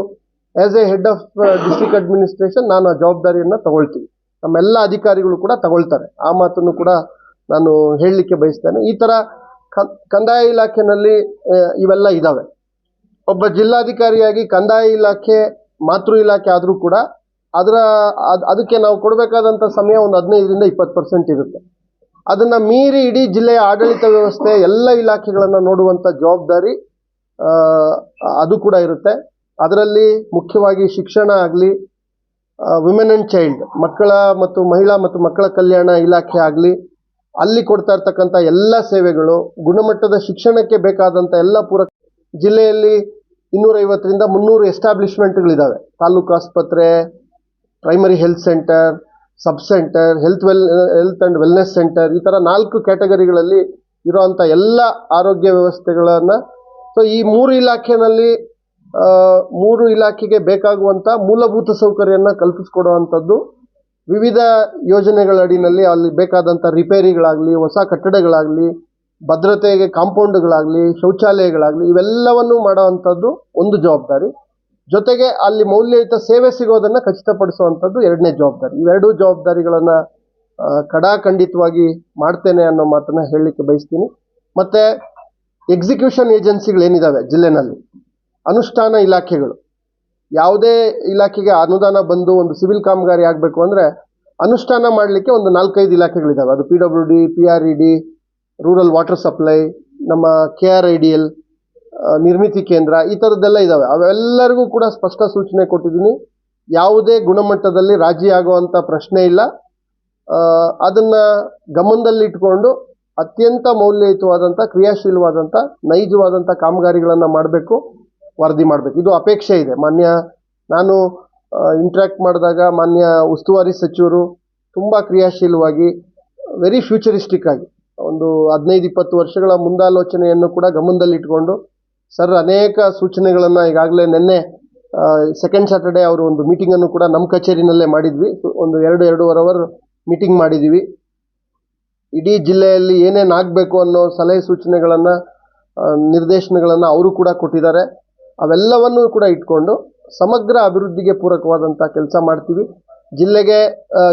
as A head of district administration ನಾನು ಆ ಜವಾಬ್ದಾರಿಯನ್ನು ತಗೊಳ್ತೀನಿ. ನಮ್ಮೆಲ್ಲ ಅಧಿಕಾರಿಗಳು ಕೂಡ ತಗೊಳ್ತಾರೆ. ಆ ಮಾತನ್ನು ಕೂಡ ನಾನು ಹೇಳಲಿಕ್ಕೆ ಬಯಸ್ತೇನೆ. ಈ ಥರ ಕಂದಾಯ ಇಲಾಖೆಯಲ್ಲಿ ಇವೆಲ್ಲ ಇದ್ದಾವೆ. ಒಬ್ಬ ಜಿಲ್ಲಾಧಿಕಾರಿಯಾಗಿ ಕಂದಾಯ ಇಲಾಖೆ ಮಾತೃ ಇಲಾಖೆ ಆದರೂ ಕೂಡ ಅದಕ್ಕೆ ನಾವು ಕೊಡಬೇಕಾದಂಥ ಸಮಯ ಒಂದು 15ರಿಂದ 20% ಇರುತ್ತೆ. ಅದನ್ನ ಮೀರಿ ಇಡೀ ಜಿಲ್ಲೆಯ ಆಡಳಿತ ವ್ಯವಸ್ಥೆ ಎಲ್ಲ ಇಲಾಖೆಗಳನ್ನು ನೋಡುವಂಥ ಜವಾಬ್ದಾರಿ ಅದು ಕೂಡ ಇರುತ್ತೆ. ಅದರಲ್ಲಿ ಮುಖ್ಯವಾಗಿ ಶಿಕ್ಷಣ ಆಗಲಿ, ವಿಮೆನ್ ಆ್ಯಂಡ್ ಚೈಲ್ಡ್ ಮಕ್ಕಳ ಮತ್ತು ಮಹಿಳಾ ಮತ್ತು ಮಕ್ಕಳ ಕಲ್ಯಾಣ ಇಲಾಖೆ ಆಗಲಿ, ಅಲ್ಲಿ ಕೊಡ್ತಾ ಇರ್ತಕ್ಕಂಥ ಎಲ್ಲ ಸೇವೆಗಳು, ಗುಣಮಟ್ಟದ ಶಿಕ್ಷಣಕ್ಕೆ ಬೇಕಾದಂಥ ಎಲ್ಲ ಪೂರಕ. ಜಿಲ್ಲೆಯಲ್ಲಿ 250ರಿಂದ 300 ಎಸ್ಟಾಬ್ಲಿಷ್ಮೆಂಟ್ಗಳಿದ್ದಾವೆ. ತಾಲೂಕು ಆಸ್ಪತ್ರೆ, primary health centre, sub centre, health and wellness centre, ಈ ಥರ 4 ಕ್ಯಾಟಗರಿಗಳಲ್ಲಿ ಇರೋವಂಥ ಎಲ್ಲ ಆರೋಗ್ಯ ವ್ಯವಸ್ಥೆಗಳನ್ನು. ಸೊ ಈ 3 ಇಲಾಖೆಯಲ್ಲಿ 3 ಇಲಾಖೆಗೆ ಬೇಕಾಗುವಂಥ ಮೂಲಭೂತ ಸೌಕರ್ಯನ ಕಲ್ಪಿಸ್ಕೊಡುವಂಥದ್ದು, ವಿವಿಧ ಯೋಜನೆಗಳ ಅಡಿನಲ್ಲಿ ಅಲ್ಲಿ ಬೇಕಾದಂಥ ರಿಪೇರಿಗಳಾಗಲಿ, ಹೊಸ ಕಟ್ಟಡಗಳಾಗಲಿ, ಭದ್ರತೆಗೆ ಕಾಂಪೌಂಡ್ಗಳಾಗಲಿ, ಶೌಚಾಲಯಗಳಾಗಲಿ, ಇವೆಲ್ಲವನ್ನು ಮಾಡುವಂಥದ್ದು ಒಂದು ಜವಾಬ್ದಾರಿ. ಜೊತೆಗೆ ಅಲ್ಲಿ ಮೌಲ್ಯಯುತ ಸೇವೆ ಸಿಗೋದನ್ನು ಖಚಿತಪಡಿಸುವಂಥದ್ದು 2ನೇ ಜವಾಬ್ದಾರಿ. ಇವೆರಡೂ ಜವಾಬ್ದಾರಿಗಳನ್ನು ಖಂಡಿತವಾಗಿ ಮಾಡ್ತೇನೆ ಅನ್ನೋ ಮಾತನ್ನು ಹೇಳಲಿಕ್ಕೆ ಬಯಸ್ತೀನಿ. ಮತ್ತು ಎಕ್ಸಿಕ್ಯೂಷನ್ ಏಜೆನ್ಸಿಗಳೇನಿದ್ದಾವೆ ಜಿಲ್ಲೆನಲ್ಲಿ, ಅನುಷ್ಠಾನ ಇಲಾಖೆಗಳು, ಯಾವುದೇ ಇಲಾಖೆಗೆ ಅನುದಾನ ಬಂದು ಒಂದು ಸಿವಿಲ್ ಕಾಮಗಾರಿ ಆಗಬೇಕು ಅಂದರೆ ಅನುಷ್ಠಾನ ಮಾಡಲಿಕ್ಕೆ ಒಂದು 4-5 ಇಲಾಖೆಗಳಿದ್ದಾವೆ. ಅದು PWD, PRED, rural water supply, ನಮ್ಮ KRIDL, ನಿರ್ಮಿತಿ ಕೇಂದ್ರ, ಈ ಥರದ್ದೆಲ್ಲ ಇದ್ದಾವೆ. ಅವೆಲ್ಲರಿಗೂ ಕೂಡ ಸ್ಪಷ್ಟ ಸೂಚನೆ ಕೊಟ್ಟಿದ್ದೀನಿ. ಯಾವುದೇ ಗುಣಮಟ್ಟದಲ್ಲಿ ರಾಜಿ ಆಗುವಂಥ ಪ್ರಶ್ನೆ ಇಲ್ಲ. ಅದನ್ನು ಗಮನದಲ್ಲಿಟ್ಕೊಂಡು ಅತ್ಯಂತ ಮೌಲ್ಯಯುತವಾದಂಥ, ಕ್ರಿಯಾಶೀಲವಾದಂಥ, ನೈಜವಾದಂಥ ಕಾಮಗಾರಿಗಳನ್ನು ಮಾಡಬೇಕು, ವರದಿ ಮಾಡಬೇಕು. ಇದು ಅಪೇಕ್ಷೆ ಇದೆ. ನಾನು ಇಂಟ್ರ್ಯಾಕ್ಟ್ ಮಾಡಿದಾಗ ಮಾನ್ಯ ಉಸ್ತುವಾರಿ ಸಚಿವರು ತುಂಬ ಕ್ರಿಯಾಶೀಲವಾಗಿ, ವೆರಿ ಫ್ಯೂಚರಿಸ್ಟಿಕ್ ಆಗಿ, ಒಂದು 15-20 ವರ್ಷಗಳ ಮುಂದಾಲೋಚನೆಯನ್ನು ಕೂಡ ಗಮನದಲ್ಲಿಟ್ಕೊಂಡು ಸರ್ ಅನೇಕ ಸೂಚನೆಗಳನ್ನು ಈಗಾಗಲೇ ನಿನ್ನೆ ಸೆಕೆಂಡ್ ಸ್ಯಾಟರ್ಡೇ ಅವರು ಒಂದು ಮೀಟಿಂಗನ್ನು ಕೂಡ ನಮ್ಮ ಕಚೇರಿನಲ್ಲೇ ಮಾಡಿದ್ವಿ. ಒಂದು 2-2.5 ಅವರ್ ಮೀಟಿಂಗ್ ಮಾಡಿದ್ದೀವಿ. ಇಡೀ ಜಿಲ್ಲೆಯಲ್ಲಿ ಏನೇನು ಆಗಬೇಕು ಅನ್ನೋ ಸಲಹೆ ಸೂಚನೆಗಳನ್ನು, ನಿರ್ದೇಶನಗಳನ್ನು ಅವರು ಕೂಡ ಕೊಟ್ಟಿದ್ದಾರೆ. ಅವೆಲ್ಲವನ್ನೂ ಕೂಡ ಇಟ್ಕೊಂಡು ಸಮಗ್ರ ಅಭಿವೃದ್ಧಿಗೆ ಪೂರಕವಾದಂಥ ಕೆಲಸ ಮಾಡ್ತೀವಿ.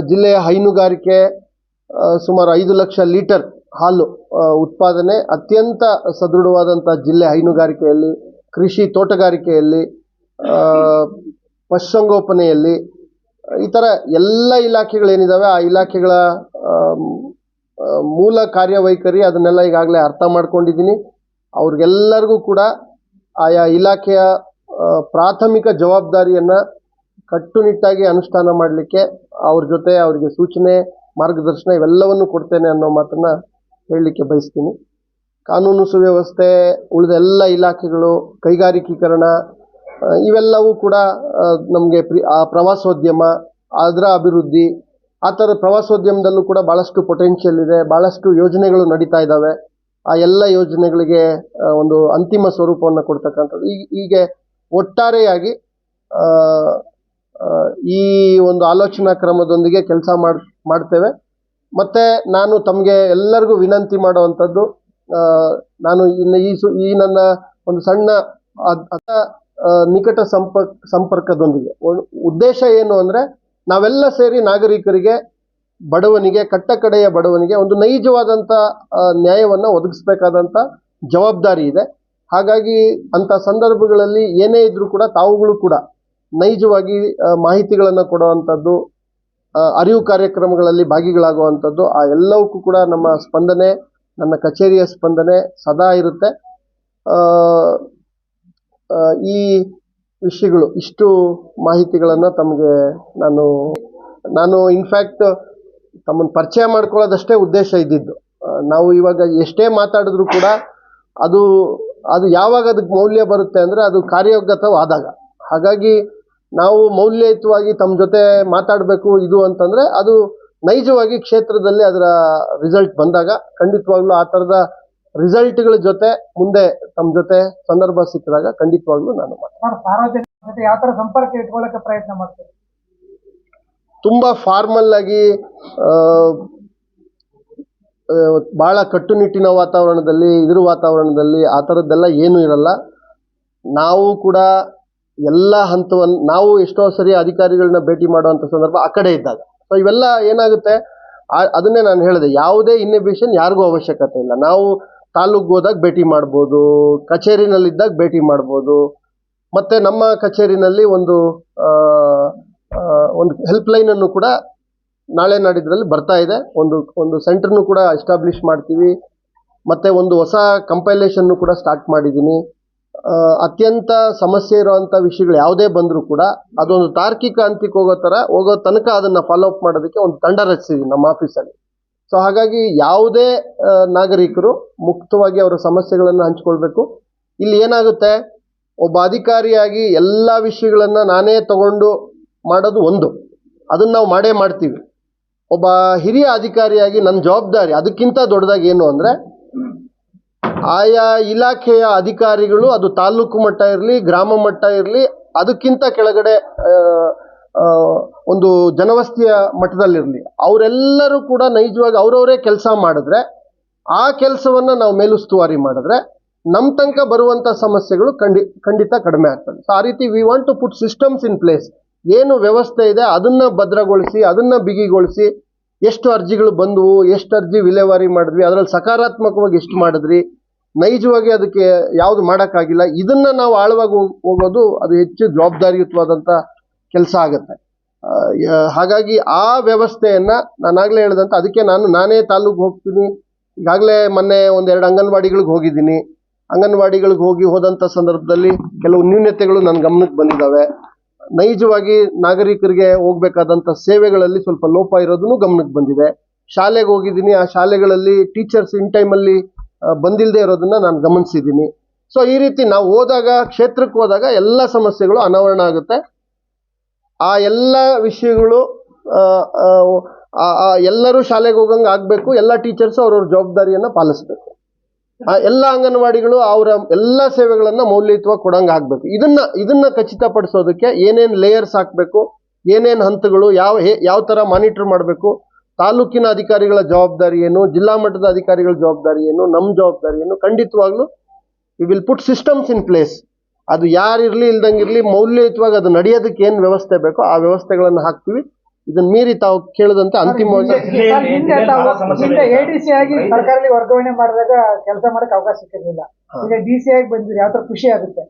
ಜಿಲ್ಲೆಯ ಹೈನುಗಾರಿಕೆ ಸುಮಾರು 5 ಲಕ್ಷ ಲೀಟರ್ ಹಾಲು ಉತ್ಪಾದನೆ, ಅತ್ಯಂತ ಸದೃಢವಾದಂಥ ಜಿಲ್ಲೆ ಹೈನುಗಾರಿಕೆಯಲ್ಲಿ, ಕೃಷಿ ತೋಟಗಾರಿಕೆಯಲ್ಲಿ, ಪಶುಸಂಗೋಪನೆಯಲ್ಲಿ, ಈ ಥರ ಎಲ್ಲ ಇಲಾಖೆಗಳೇನಿದ್ದಾವೆ ಆ ಇಲಾಖೆಗಳ ಮೂಲ ಕಾರ್ಯವೈಖರಿ ಅದನ್ನೆಲ್ಲ ಈಗಾಗಲೇ ಅರ್ಥ ಮಾಡ್ಕೊಂಡಿದ್ದೀನಿ. ಅವ್ರಿಗೆಲ್ಲರಿಗೂ ಕೂಡ ಆಯಾ ಇಲಾಖೆಯ ಪ್ರಾಥಮಿಕ ಜವಾಬ್ದಾರಿಯನ್ನು ಕಟ್ಟುನಿಟ್ಟಾಗಿ ಅನುಷ್ಠಾನ ಮಾಡಲಿಕ್ಕೆ ಅವ್ರ ಜೊತೆ ಅವರಿಗೆ ಸೂಚನೆ, ಮಾರ್ಗದರ್ಶನ ಇವೆಲ್ಲವನ್ನು ಕೊಡ್ತೇನೆ ಅನ್ನೋ ಮಾತನ್ನು ಹೇಳಲಿಕ್ಕೆ ಬಯಸ್ತೀನಿ. ಕಾನೂನು ಸುವ್ಯವಸ್ಥೆ, ಉಳಿದ ಎಲ್ಲ ಇಲಾಖೆಗಳು, ಕೈಗಾರಿಕೀಕರಣ, ಇವೆಲ್ಲವೂ ಕೂಡ ನಮಗೆ ಪ್ರವಾಸೋದ್ಯಮ, ಅದರ ಅಭಿವೃದ್ಧಿ, ಆ ಥರ ಪ್ರವಾಸೋದ್ಯಮದಲ್ಲೂ ಕೂಡ ಭಾಳಷ್ಟು ಪೊಟೆನ್ಷಿಯಲ್ ಇದೆ. ಭಾಳಷ್ಟು ಯೋಜನೆಗಳು ನಡೀತಾ ಇದ್ದಾವೆ. ಆ ಎಲ್ಲ ಯೋಜನೆಗಳಿಗೆ ಒಂದು ಅಂತಿಮ ಸ್ವರೂಪವನ್ನು ಕೊಡ್ತಕ್ಕಂಥದ್ದು. ಹೀಗೆ ಒಟ್ಟಾರೆಯಾಗಿ ಈ ಒಂದು ಆಲೋಚನಾ ಕ್ರಮದೊಂದಿಗೆ ಕೆಲಸ ಮಾಡ್ತೇವೆ. ಮತ್ತು ನಾನು ತಮಗೆ ಎಲ್ಲರಿಗೂ ವಿನಂತಿ ಮಾಡುವಂಥದ್ದು, ನಾನು ಈ ನನ್ನ ಒಂದು ಸಣ್ಣ ನಿಕಟ ಸಂಪರ್ಕದೊಂದಿಗೆ ಉದ್ದೇಶ ಏನು ಅಂದರೆ, ನಾವೆಲ್ಲ ಸೇರಿ ನಾಗರಿಕರಿಗೆ, ಬಡವನಿಗೆ, ಕಟ್ಟಕಡೆಯ ಬಡವನಿಗೆ ಒಂದು ನೈಜವಾದಂಥ ನ್ಯಾಯವನ್ನು ಒದಗಿಸಬೇಕಾದಂಥ ಜವಾಬ್ದಾರಿ ಇದೆ. ಹಾಗಾಗಿ ಅಂಥ ಸಂದರ್ಭಗಳಲ್ಲಿ ಏನೇ ಇದ್ದರೂ ಕೂಡ ತಾವುಗಳು ಕೂಡ ನೈಜವಾಗಿ ಮಾಹಿತಿಗಳನ್ನು ಕೊಡುವಂಥದ್ದು, ಅರಿವು ಕಾರ್ಯಕ್ರಮಗಳಲ್ಲಿ ಭಾಗಿಗಳಾಗುವಂಥದ್ದು, ಆ ಎಲ್ಲವಕ್ಕೂ ಕೂಡ ನಮ್ಮ ಸ್ಪಂದನೆ, ನನ್ನ ಕಚೇರಿಯ ಸ್ಪಂದನೆ ಸದಾ ಇರುತ್ತೆ. ಈ ವಿಷಯಗಳು, ಇಷ್ಟು ಮಾಹಿತಿಗಳನ್ನು ತಮಗೆ ನಾನು ಇನ್ಫ್ಯಾಕ್ಟ್ ತಮ್ಮನ್ನು ಪರಿಚಯ ಮಾಡ್ಕೊಳ್ಳೋದಷ್ಟೇ ಉದ್ದೇಶ ಇದ್ದಿದ್ದು. ನಾವು ಇವಾಗ ಎಷ್ಟೇ ಮಾತಾಡಿದ್ರು ಕೂಡ ಅದು ಯಾವಾಗ ಅದಕ್ಕೆ ಮೌಲ್ಯ ಬರುತ್ತೆ ಅಂದರೆ ಅದು ಕಾರ್ಯಗತವಾದಾಗ. ಹಾಗಾಗಿ ನಾವು ಮೌಲ್ಯಯುತವಾಗಿ ತಮ್ಮ ಜೊತೆ ಮಾತಾಡಬೇಕು ಇದು ಅಂತಂದರೆ ಅದು ನೈಜವಾಗಿ ಕ್ಷೇತ್ರದಲ್ಲಿ ಅದರ ರಿಸಲ್ಟ್ ಬಂದಾಗ ಖಂಡಿತವಾಗ್ಲೂ ಆ ಥರದ ರಿಸಲ್ಟ್ಗಳ ಜೊತೆ ಮುಂದೆ ತಮ್ಮ ಜೊತೆ ಸಂದರ್ಭ ಸಿಕ್ಕಿದಾಗ ಖಂಡಿತವಾಗ್ಲೂ ನಾನು ಸಾರ್ವಜನಿಕ ಯಾವ ಥರ ಸಂಪರ್ಕ ಇಟ್ಕೊಳ್ಳೋಕೆ ಪ್ರಯತ್ನ ಮಾಡ್ತೀನಿ. ತುಂಬ ಫಾರ್ಮಲ್ ಆಗಿ ಭಾಳ ಕಟ್ಟುನಿಟ್ಟಿನ ವಾತಾವರಣದಲ್ಲಿ ಆ ಥರದ್ದೆಲ್ಲ ಏನೂ ಇರಲ್ಲ. ನಾವು ಕೂಡ ಎಲ್ಲ ಹಂತವನ್ನು, ನಾವು ಎಷ್ಟೋ ಸರಿ ಅಧಿಕಾರಿಗಳನ್ನ ಭೇಟಿ ಮಾಡುವಂಥ ಸಂದರ್ಭ ಆ ಕಡೆ ಇದ್ದಾಗ, ಸೊ ಇವೆಲ್ಲ ಏನಾಗುತ್ತೆ, ಅದನ್ನೇ ನಾನು ಹೇಳಿದೆ, ಯಾವುದೇ ಇನ್ಹಿಬಿಷನ್ ಯಾರಿಗೂ ಅವಶ್ಯಕತೆ ಇಲ್ಲ. ನಾವು ತಾಲೂಕು ಹೋದಾಗ ಭೇಟಿ ಮಾಡ್ಬೋದು, ಕಚೇರಿನಲ್ಲಿದ್ದಾಗ ಭೇಟಿ ಮಾಡ್ಬೋದು. ಮತ್ತು ನಮ್ಮ ಕಚೇರಿನಲ್ಲಿ ಒಂದು ಹೆಲ್ಪ್ಲೈನನ್ನು ಕೂಡ ನಾಳೆ ನಾಡಿದ್ರಲ್ಲಿ ಬರ್ತಾ ಇದೆ. ಒಂದು ಸೆಂಟರ್ನು ಕೂಡ ಎಸ್ಟಾಬ್ಲಿಷ್ ಮಾಡ್ತೀವಿ. ಮತ್ತೆ ಒಂದು ಹೊಸ ಕಂಪೈಲೇಷನ್ನು ಕೂಡ ಸ್ಟಾರ್ಟ್ ಮಾಡಿದ್ದೀನಿ. ಅತ್ಯಂತ ಸಮಸ್ಯೆ ಇರುವಂಥ ವಿಷಯಗಳು ಯಾವುದೇ ಬಂದರೂ ಕೂಡ ಅದೊಂದು ತಾರ್ಕಿಕ ಹಂತಕ್ಕೆ ಹೋಗೋ ತನಕ ಅದನ್ನು ಫಾಲೋ ಅಪ್ ಮಾಡೋದಕ್ಕೆ ಒಂದು ತಂಡ ರಚಿಸಿದ್ದೀನಿ ನಮ್ಮ ಆಫೀಸಲ್ಲಿ. ಸೊ ಹಾಗಾಗಿ ಯಾವುದೇ ನಾಗರಿಕರು ಮುಕ್ತವಾಗಿ ಅವರ ಸಮಸ್ಯೆಗಳನ್ನು ಹಂಚ್ಕೊಳ್ಬೇಕು. ಇಲ್ಲಿ ಏನಾಗುತ್ತೆ, ಒಬ್ಬ ಅಧಿಕಾರಿಯಾಗಿ ಎಲ್ಲ ವಿಷಯಗಳನ್ನು ನಾನೇ ತಗೊಂಡು ಮಾಡೋದು ಒಂದು, ಅದನ್ನು ನಾವು ಮಾಡೇ ಮಾಡ್ತೀವಿ. ಒಬ್ಬ ಹಿರಿಯ ಅಧಿಕಾರಿಯಾಗಿ ನನ್ನ ಜವಾಬ್ದಾರಿ ಅದಕ್ಕಿಂತ ದೊಡ್ಡದಾಗಿ ಏನು ಅಂದರೆ, ಆಯಾ ಇಲಾಖೆಯ ಅಧಿಕಾರಿಗಳು, ಅದು ತಾಲೂಕು ಮಟ್ಟ ಇರಲಿ, ಗ್ರಾಮ ಮಟ್ಟ ಇರಲಿ, ಅದಕ್ಕಿಂತ ಕೆಳಗಡೆ ಒಂದು ಜನವಸತಿಯ ಮಟ್ಟದಲ್ಲಿರಲಿ, ಅವರೆಲ್ಲರೂ ಕೂಡ ನೈಜವಾಗಿ ಅವರವರೇ ಕೆಲಸ ಮಾಡಿದ್ರೆ, ಆ ಕೆಲಸವನ್ನು ನಾವು ಮೇಲುಸ್ತುವಾರಿ ಮಾಡಿದ್ರೆ ನಮ್ಮ ತನಕ ಬರುವಂಥ ಸಮಸ್ಯೆಗಳು ಖಂಡಿತ ಕಡಿಮೆ ಆಗ್ತದೆ. ಸೊ ಆ ರೀತಿ we want to put systems in place. ಏನು ವ್ಯವಸ್ಥೆ ಇದೆ ಅದನ್ನು ಭದ್ರಗೊಳಿಸಿ, ಅದನ್ನು ಬಿಗಿಗೊಳಿಸಿ, ಎಷ್ಟು ಅರ್ಜಿಗಳು ಬಂದವು, ಎಷ್ಟು ಅರ್ಜಿ ವಿಲೇವಾರಿ ಮಾಡಿದ್ವಿ, ಅದರಲ್ಲಿ ಸಕಾರಾತ್ಮಕವಾಗಿ ಎಷ್ಟು ಮಾಡಿದ್ರಿ, ನೈಜವಾಗಿ ಅದಕ್ಕೆ ಯಾವುದು ಮಾಡೋಕ್ಕಾಗಿಲ್ಲ, ಇದನ್ನು ನಾವು ಆಳವಾಗಿ ಹೋಗೋದು ಅದು ಹೆಚ್ಚು ಜವಾಬ್ದಾರಿಯುತವಾದಂಥ ಕೆಲಸ ಆಗುತ್ತೆ. ಹಾಗಾಗಿ ಆ ವ್ಯವಸ್ಥೆಯನ್ನು ನಾನಾಗಲೇ ಹೇಳಿದಂಥ, ಅದಕ್ಕೆ ನಾನೇ ತಾಲೂಕು ಹೋಗ್ತೀನಿ. ಈಗಾಗಲೇ ಮೊನ್ನೆ 1-2 ಅಂಗನವಾಡಿಗಳಿಗೆ ಹೋಗಿದ್ದೀನಿ. ಅಂಗನವಾಡಿಗಳಿಗೆ ಹೋದಂಥ ಸಂದರ್ಭದಲ್ಲಿ ಕೆಲವು ನ್ಯೂನತೆಗಳು ನನ್ನ ಗಮನಕ್ಕೆ ಬಂದಿದ್ದಾವೆ. ನೈಜವಾಗಿ ನಾಗರಿಕರಿಗೆ ಹೋಗ್ಬೇಕಾದಂಥ ಸೇವೆಗಳಲ್ಲಿ ಸ್ವಲ್ಪ ಲೋಪ ಇರೋದನ್ನು ಗಮನಕ್ಕೆ ಬಂದಿದೆ. ಶಾಲೆಗೆ ಹೋಗಿದ್ದೀನಿ, ಆ ಶಾಲೆಗಳಲ್ಲಿ ಟೀಚರ್ಸ್ ಇನ್ ಟೈಮಲ್ಲಿ ಬಂದಿಲ್ಲದೆ ಇರೋದನ್ನ ನಾನು ಗಮನಿಸಿದ್ದೀನಿ. ಸೊ ಈ ರೀತಿ ನಾವು ಕ್ಷೇತ್ರಕ್ಕೆ ಹೋದಾಗ ಎಲ್ಲ ಸಮಸ್ಯೆಗಳು ಅನಾವರಣ ಆಗುತ್ತೆ. ಆ ಎಲ್ಲ ವಿಷಯಗಳು ಎಲ್ಲರೂ ಶಾಲೆಗೆ ಹೋಗಂಗೆ ಆಗಬೇಕು. ಎಲ್ಲ ಟೀಚರ್ಸು ಅವ್ರವ್ರ ಜವಾಬ್ದಾರಿಯನ್ನು ಪಾಲಿಸಬೇಕು. ಎಲ್ಲ ಅಂಗನವಾಡಿಗಳು ಅವರ ಎಲ್ಲ ಸೇವೆಗಳನ್ನು ಮೌಲ್ಯಯುತವಾಗಿ ಕೊಡಂಗೆ ಆಗಬೇಕು. ಇದನ್ನ ಖಚಿತಪಡಿಸೋದಕ್ಕೆ ಏನೇನು ಲೇಯರ್ಸ್ ಹಾಕಬೇಕು, ಏನೇನು ಹಂತಗಳು, ಯಾವ ಥರ ಮಾನಿಟರ್ ಮಾಡಬೇಕು, ತಾಲೂಕಿನ ಅಧಿಕಾರಿಗಳ ಜವಾಬ್ದಾರಿ ಏನು, ಜಿಲ್ಲಾ ಮಟ್ಟದ ಅಧಿಕಾರಿಗಳ ಜವಾಬ್ದಾರಿ ಏನು, ನಮ್ಮ ಜವಾಬ್ದಾರಿ ಏನು, ಖಂಡಿತವಾಗ್ಲೂ we will put systems in place. ಅದು ಯಾರಿರಲಿ ಇಲ್ದಂಗಿರಲಿ, ಮೌಲ್ಯಯುತವಾಗಿ ಅದು ನಡೆಯೋದಕ್ಕೆ ಏನು ವ್ಯವಸ್ಥೆ ಬೇಕೋ ಆ ವ್ಯವಸ್ಥೆಗಳನ್ನು ಹಾಕ್ತೀವಿ. ಇದನ್ನ ಮೀರಿ ತಾವು ಕೇಳಿದಂತೆ ಅಂತಿಮವಾಗಿ ADC ಆಗಿ ಸರ್ಕಾರದಲ್ಲಿ ವರ್ಗಾವಣೆ ಮಾಡಿದಾಗ ಕೆಲಸ ಮಾಡಕ್ಕೆ ಅವಕಾಶ ಸಿಕ್ಕಿರಲಿಲ್ಲ. ಈಗ DC ಆಗಿ ಬಂದಿರಿ, ಯಾವ ತರ ಖುಷಿ ಆಗುತ್ತೆ?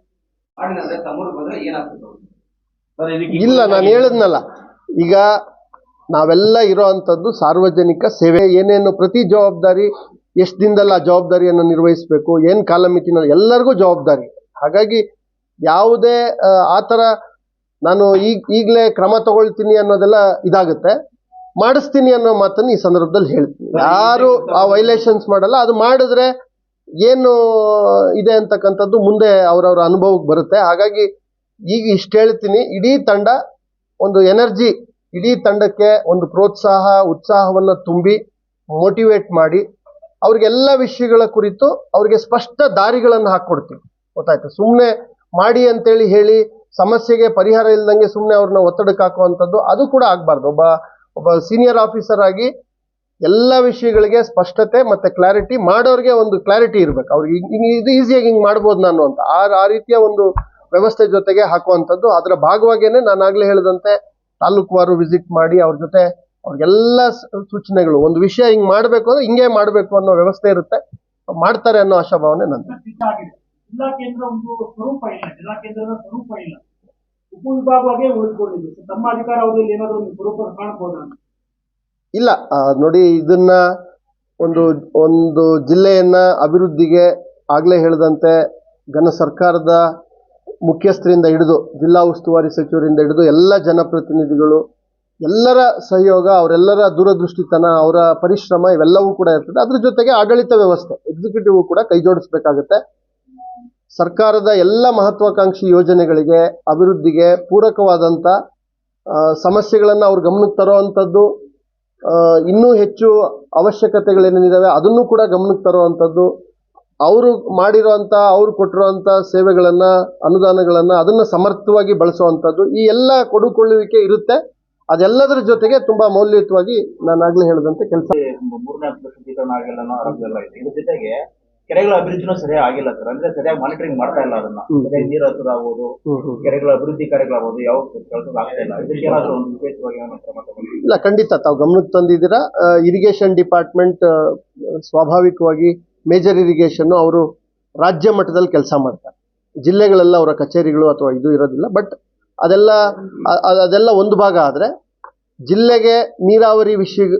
ಇಲ್ಲ, ನಾನು ಹೇಳಿದ್ನಲ್ಲ, ಈಗ ನಾವೆಲ್ಲ ಇರೋ ಅಂಥದ್ದು ಸಾರ್ವಜನಿಕ ಸೇವೆ. ಏನೇನು ಪ್ರತಿ ಜವಾಬ್ದಾರಿ ಎಷ್ಟು ದಿನದಲ್ಲಿ ಆ ಜವಾಬ್ದಾರಿಯನ್ನು ನಿರ್ವಹಿಸಬೇಕು, ಏನು ಕಾಲಮಿತಿನ ಎಲ್ಲರಿಗೂ ಜವಾಬ್ದಾರಿ. ಹಾಗಾಗಿ ಯಾವುದೇ ಆ ಥರ ನಾನು ಈಗಲೇ ಕ್ರಮ ತಗೊಳ್ತೀನಿ ಅನ್ನೋದೆಲ್ಲ ಇದಾಗುತ್ತೆ. ಮಾಡಿಸ್ತೀನಿ ಅನ್ನೋ ಮಾತನ್ನು ಈ ಸಂದರ್ಭದಲ್ಲಿ ಹೇಳ್ತೀನಿ. ಯಾರು ಆ ವೈಲೇಷನ್ಸ್ ಮಾಡಲ್ಲ. ಅದು ಮಾಡಿದ್ರೆ ಏನು ಇದೆ ಅಂತಕ್ಕಂಥದ್ದು ಮುಂದೆ ಅವರವರ ಅನುಭವಕ್ಕೆ ಬರುತ್ತೆ. ಹಾಗಾಗಿ ಈಗ ಇಷ್ಟು ಹೇಳ್ತೀನಿ, ಇಡೀ ತಂಡ ಒಂದು ಎನರ್ಜಿ, ಇಡೀ ತಂಡಕ್ಕೆ ಒಂದು ಪ್ರೋತ್ಸಾಹ, ಉತ್ಸಾಹವನ್ನು ತುಂಬಿ ಮೋಟಿವೇಟ್ ಮಾಡಿ ಅವ್ರಿಗೆಲ್ಲ ವಿಷಯಗಳ ಕುರಿತು ಅವ್ರಿಗೆ ಸ್ಪಷ್ಟ ದಾರಿಗಳನ್ನು ಹಾಕ್ಕೊಡ್ತೀವಿ. ಗೊತ್ತಾಯ್ತು? ಸುಮ್ಮನೆ ಮಾಡಿ ಅಂತೇಳಿ ಹೇಳಿ ಸಮಸ್ಯೆಗೆ ಪರಿಹಾರ ಇಲ್ದಂಗೆ ಸುಮ್ಮನೆ ಅವ್ರನ್ನ ಒತ್ತಡಕ್ಕೆ ಹಾಕುವಂಥದ್ದು ಅದು ಕೂಡ ಆಗಬಾರ್ದು. ಒಬ್ಬ ಸೀನಿಯರ್ ಆಫೀಸರ್ ಆಗಿ ಎಲ್ಲ ವಿಷಯಗಳಿಗೆ ಸ್ಪಷ್ಟತೆ ಮತ್ತು ಕ್ಲಾರಿಟಿ, ಮಾಡೋರಿಗೆ ಒಂದು ಕ್ಲಾರಿಟಿ ಇರಬೇಕು. ಅವ್ರಿಗೆ ಇದು ಈಸಿಯಾಗಿ ಹಿಂಗೆ ಮಾಡ್ಬೋದು ನಾನು ಅಂತ ಆ ರೀತಿಯ ಒಂದು ವ್ಯವಸ್ಥೆ ಜೊತೆಗೆ ಹಾಕುವಂಥದ್ದು. ಅದರ ಭಾಗವಾಗಿಯೇ ನಾನಾಗಲೇ ಹೇಳಿದಂತೆ ತಾಲೂಕುವಾರು ವಿಸಿಟ್ ಮಾಡಿ ಅವ್ರ ಜೊತೆ ಅವ್ರಿಗೆಲ್ಲ ಸೂಚನೆಗಳು, ಒಂದು ವಿಷಯ ಹಿಂಗೆ ಮಾಡಬೇಕು ಅಂದ್ರೆ ಹಿಂಗೆ ಮಾಡಬೇಕು ಅನ್ನೋ ವ್ಯವಸ್ಥೆ ಇರುತ್ತೆ. ಮಾಡ್ತಾರೆ ಅನ್ನೋ ಆಶಾಭಾವನೆ ನಂದು. ಜಿಲ್ಲಾ ಕೇಂದ್ರ ಒಂದು ಸ್ವರೂಪ ಇಲ್ಲ, ಜಿಲ್ಲಾ ಕೇಂದ್ರದ ಸ್ವರೂಪ ಇಲ್ಲ, ಉಪವಿಭಾಗವಾಗೇ ಉಳಿದುಕೊಂಡಿದೆ. ತಮ್ಮ ಅಧಿಕಾರ ಅವಧಿಯಲ್ಲಿ ಏನಾದರೂ ಒಂದು ಸ್ವರೂಪ ಕಾಣಬಹುದಾ? ಇಲ್ಲ, ನೋಡಿ, ಇದನ್ನ ಒಂದು ಜಿಲ್ಲೆಯನ್ನ ಅಭಿವೃದ್ಧಿಗೆ ಆಗ್ಲೇ ಹೇಳಿದಂತೆ ಘನ ಸರ್ಕಾರದ ಮುಖ್ಯಸ್ಥರಿಂದ ಹಿಡಿದು ಜಿಲ್ಲಾ ಉಸ್ತುವಾರಿ ಸಚಿವರಿಂದ ಹಿಡಿದು ಎಲ್ಲ ಜನಪ್ರತಿನಿಧಿಗಳು ಎಲ್ಲರ ಸಹಯೋಗ, ಅವರೆಲ್ಲರ ದೂರದೃಷ್ಟಿತನ, ಅವರ ಪರಿಶ್ರಮ ಇವೆಲ್ಲವೂ ಕೂಡ ಇರ್ತದೆ. ಅದ್ರ ಜೊತೆಗೆ ಆಡಳಿತ ವ್ಯವಸ್ಥೆ, ಎಕ್ಸಿಕ್ಯೂಟಿವ್ ಕೂಡ ಕೈ ಜೋಡಿಸ್ಬೇಕಾಗತ್ತೆ. ಸರ್ಕಾರದ ಎಲ್ಲ ಮಹತ್ವಾಕಾಂಕ್ಷಿ ಯೋಜನೆಗಳಿಗೆ, ಅಭಿವೃದ್ಧಿಗೆ ಪೂರಕವಾದಂಥ ಸಮಸ್ಯೆಗಳನ್ನು ಅವ್ರ ಗಮನಕ್ಕೆ ತರುವಂಥದ್ದು, ಇನ್ನೂ ಹೆಚ್ಚು ಅವಶ್ಯಕತೆಗಳೇನೇನಿದ್ದಾವೆ ಅದನ್ನು ಕೂಡ ಗಮನಕ್ಕೆ ತರುವಂಥದ್ದು, ಅವರು ಮಾಡಿರೋಂಥ, ಅವ್ರು ಕೊಟ್ಟಿರೋಂಥ ಸೇವೆಗಳನ್ನು, ಅನುದಾನಗಳನ್ನು ಅದನ್ನು ಸಮರ್ಥವಾಗಿ ಬಳಸುವಂಥದ್ದು, ಈ ಎಲ್ಲ ಕೊಡುಕೊಳ್ಳುವಿಕೆ ಇರುತ್ತೆ. ಅದೆಲ್ಲದರ ಜೊತೆಗೆ ತುಂಬಾ ಮೌಲ್ಯಯುತವಾಗಿ ನಾನಾಗ್ಲೇ ಹೇಳಿದಂತೆ ಕೆಲಸ. 3ನೇ ಹಂತದ ಶುದ್ಧೀಕರಣ ಆಗಿಲ್ಲ ಅನ್ನೋ ಆರೋಗ್ಯ ಎಲ್ಲ ಇದೆ. ಇದ್ರ ಜೊತೆಗೆ ಕೆರೆಗಳ ಅಭಿವೃದ್ಧಿನೂ ಸರಿಯಾಗಿ ಆಗಿಲ್ಲ ಸರ್. ಅಂದ್ರೆ ಸರಿಯಾಗಿ ಮಾನಿಟರಿಂಗ್ ಮಾಡ್ತಾ ಇಲ್ಲ. ಅದನ್ನ ಸರಿಯಾಗಿ ನೀರು ಹರಿಸೋದಾಗ್ಬೋದು, ಕೆರೆಗಳ ಅಭಿವೃದ್ಧಿ ಕಾರ್ಯಗಳಾಗ್ಬೋದು, ಯಾವ ಕೆಲಸ ಆಗ್ತಾ ಇಲ್ಲ. ಇದಕ್ಕೆ ಏನಾದರೂ ಒಂದು ವಿಶೇಷವಾಗಿ ಇಲ್ಲ, ಖಂಡಿತ ತಾವು ಗಮನಕ್ಕೆ ತಂದಿದ್ದೀರಾ. ಇರಿಗೇಷನ್ ಡಿಪಾರ್ಟ್ಮೆಂಟ್ ಸ್ವಾಭಾವಿಕವಾಗಿ ಮೇಜರ್ ಇರಿಗೇಷನ್ ಅವರು ರಾಜ್ಯ ಮಟ್ಟದಲ್ಲಿ ಕೆಲಸ ಮಾಡ್ತಾರೆ. ಜಿಲ್ಲೆಗಳೆಲ್ಲ ಅವರ ಕಚೇರಿಗಳು ಅಥವಾ ಇದು ಇರೋದಿಲ್ಲ. ಬಟ್ ಅದೆಲ್ಲ ಒಂದು ಭಾಗ. ಆದರೆ ಜಿಲ್ಲೆಗೆ ನೀರಾವರಿ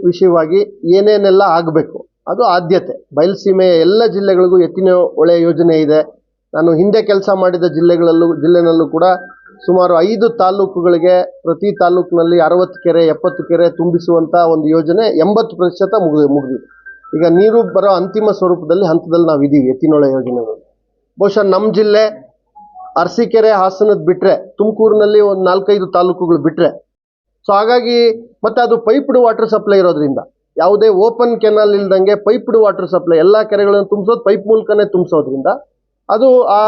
ವಿಷಯವಾಗಿ ಏನೇನೆಲ್ಲ ಆಗಬೇಕು ಅದು ಆದ್ಯತೆ. ಬಯಲುಸೀಮೆಯ ಎಲ್ಲ ಜಿಲ್ಲೆಗಳಿಗೂ ಎತ್ತಿನ ಹೊಳೆ ಯೋಜನೆ ಇದೆ. ನಾನು ಹಿಂದೆ ಕೆಲಸ ಮಾಡಿದ ಜಿಲ್ಲೆನಲ್ಲೂ ಕೂಡ ಸುಮಾರು 5 ತಾಲೂಕುಗಳಿಗೆ ಪ್ರತಿ ತಾಲೂಕಿನಲ್ಲಿ 60 ಕೆರೆ 70 ಕೆರೆ ತುಂಬಿಸುವಂಥ ಒಂದು ಯೋಜನೆ 80% ಮುಗಿದಿದೆ. ಈಗ ನೀರು ಬರೋ ಅಂತಿಮ ಹಂತದಲ್ಲಿ ನಾವಿದ್ದೀವಿ ಎತ್ತಿನೊಳೆ ಯೋಜನೆಗಳು. ಬಹುಶಃ ನಮ್ಮ ಜಿಲ್ಲೆ ಅರಸೀಕೆರೆ ಹಾಸನದ ಬಿಟ್ಟರೆ ತುಮಕೂರಿನಲ್ಲಿ ಒಂದು 4-5 ತಾಲೂಕುಗಳು ಬಿಟ್ಟರೆ, ಸೊ ಹಾಗಾಗಿ ಮತ್ತೆ ಅದು ಪೈಪ್ಡ್ ವಾಟರ್ ಸಪ್ಲೈ ಇರೋದ್ರಿಂದ ಯಾವುದೇ ಓಪನ್ ಕೆನಾಲ್ ಇಲ್ದಂಗೆ ಪೈಪ್ಡ್ ವಾಟರ್ ಸಪ್ಲೈ ಎಲ್ಲ ಕೆರೆಗಳನ್ನು ತುಂಬಿಸೋದು ಪೈಪ್ ಮೂಲಕನೇ ತುಂಬಿಸೋದ್ರಿಂದ ಅದು ಆ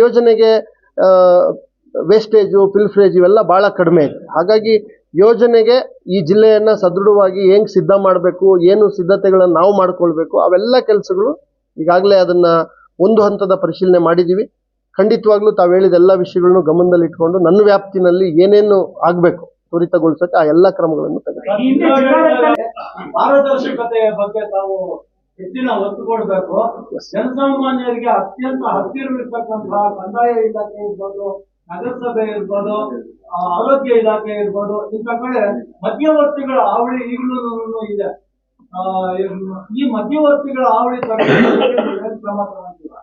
ಯೋಜನೆಗೆ ವೇಸ್ಟೇಜು ಫಿಲ್ಫ್ರೇಜ್ ಇವೆಲ್ಲ ಭಾಳ ಕಡಿಮೆ ಇದೆ. ಹಾಗಾಗಿ ಯೋಜನೆಗೆ ಈ ಜಿಲ್ಲೆಯನ್ನು ಸದೃಢವಾಗಿ ಹೆಂಗೆ ಸಿದ್ಧ ಮಾಡಬೇಕು, ಏನು ಸಿದ್ಧತೆಗಳನ್ನು ನಾವು ಮಾಡ್ಕೊಳ್ಬೇಕು, ಅವೆಲ್ಲ ಕೆಲಸಗಳು ಈಗಾಗಲೇ ಅದನ್ನು ಒಂದು ಹಂತದ ಪರಿಶೀಲನೆ ಮಾಡಿದ್ದೀವಿ. ಖಂಡಿತವಾಗ್ಲೂ ತಾವು ಹೇಳಿದ ಎಲ್ಲ ವಿಷಯಗಳನ್ನು ಗಮನದಲ್ಲಿ ಇಟ್ಕೊಂಡು ನನ್ನ ವ್ಯಾಪ್ತಿನಲ್ಲಿ ಏನೇನು ಆಗಬೇಕು ತ್ವರಿತಗೊಳಿಸೋಕೆ ಆ ಎಲ್ಲ ಕ್ರಮಗಳನ್ನು ಪಾರದರ್ಶಕತೆಯ ಬಗ್ಗೆ ತಾವು ಹೆಚ್ಚಿನ ಒತ್ತು ಕೊಡಬೇಕು. ಜನಸಾಮಾನ್ಯರಿಗೆ ಅತ್ಯಂತ ಹತ್ತಿರವಿರ್ತಕ್ಕಂತಹ ಕಂದಾಯ ಇಲಾಖೆ ಇರ್ಬೋದು, ನಗರಸಭೆ ಇರ್ಬೋದು, ಆರೋಗ್ಯ ಇಲಾಖೆ ಇರ್ಬೋದು, ಇಂಥ ಕಡೆ ಮಧ್ಯವರ್ತಿಗಳ ಹಾವಳಿ ಈಗಲೂ ಇದೆ. ಈ ಮಧ್ಯವರ್ತಿಗಳ ಹಾವಳಿ ಕ್ರಮ ತಗೊಂಡಿಲ್ಲ.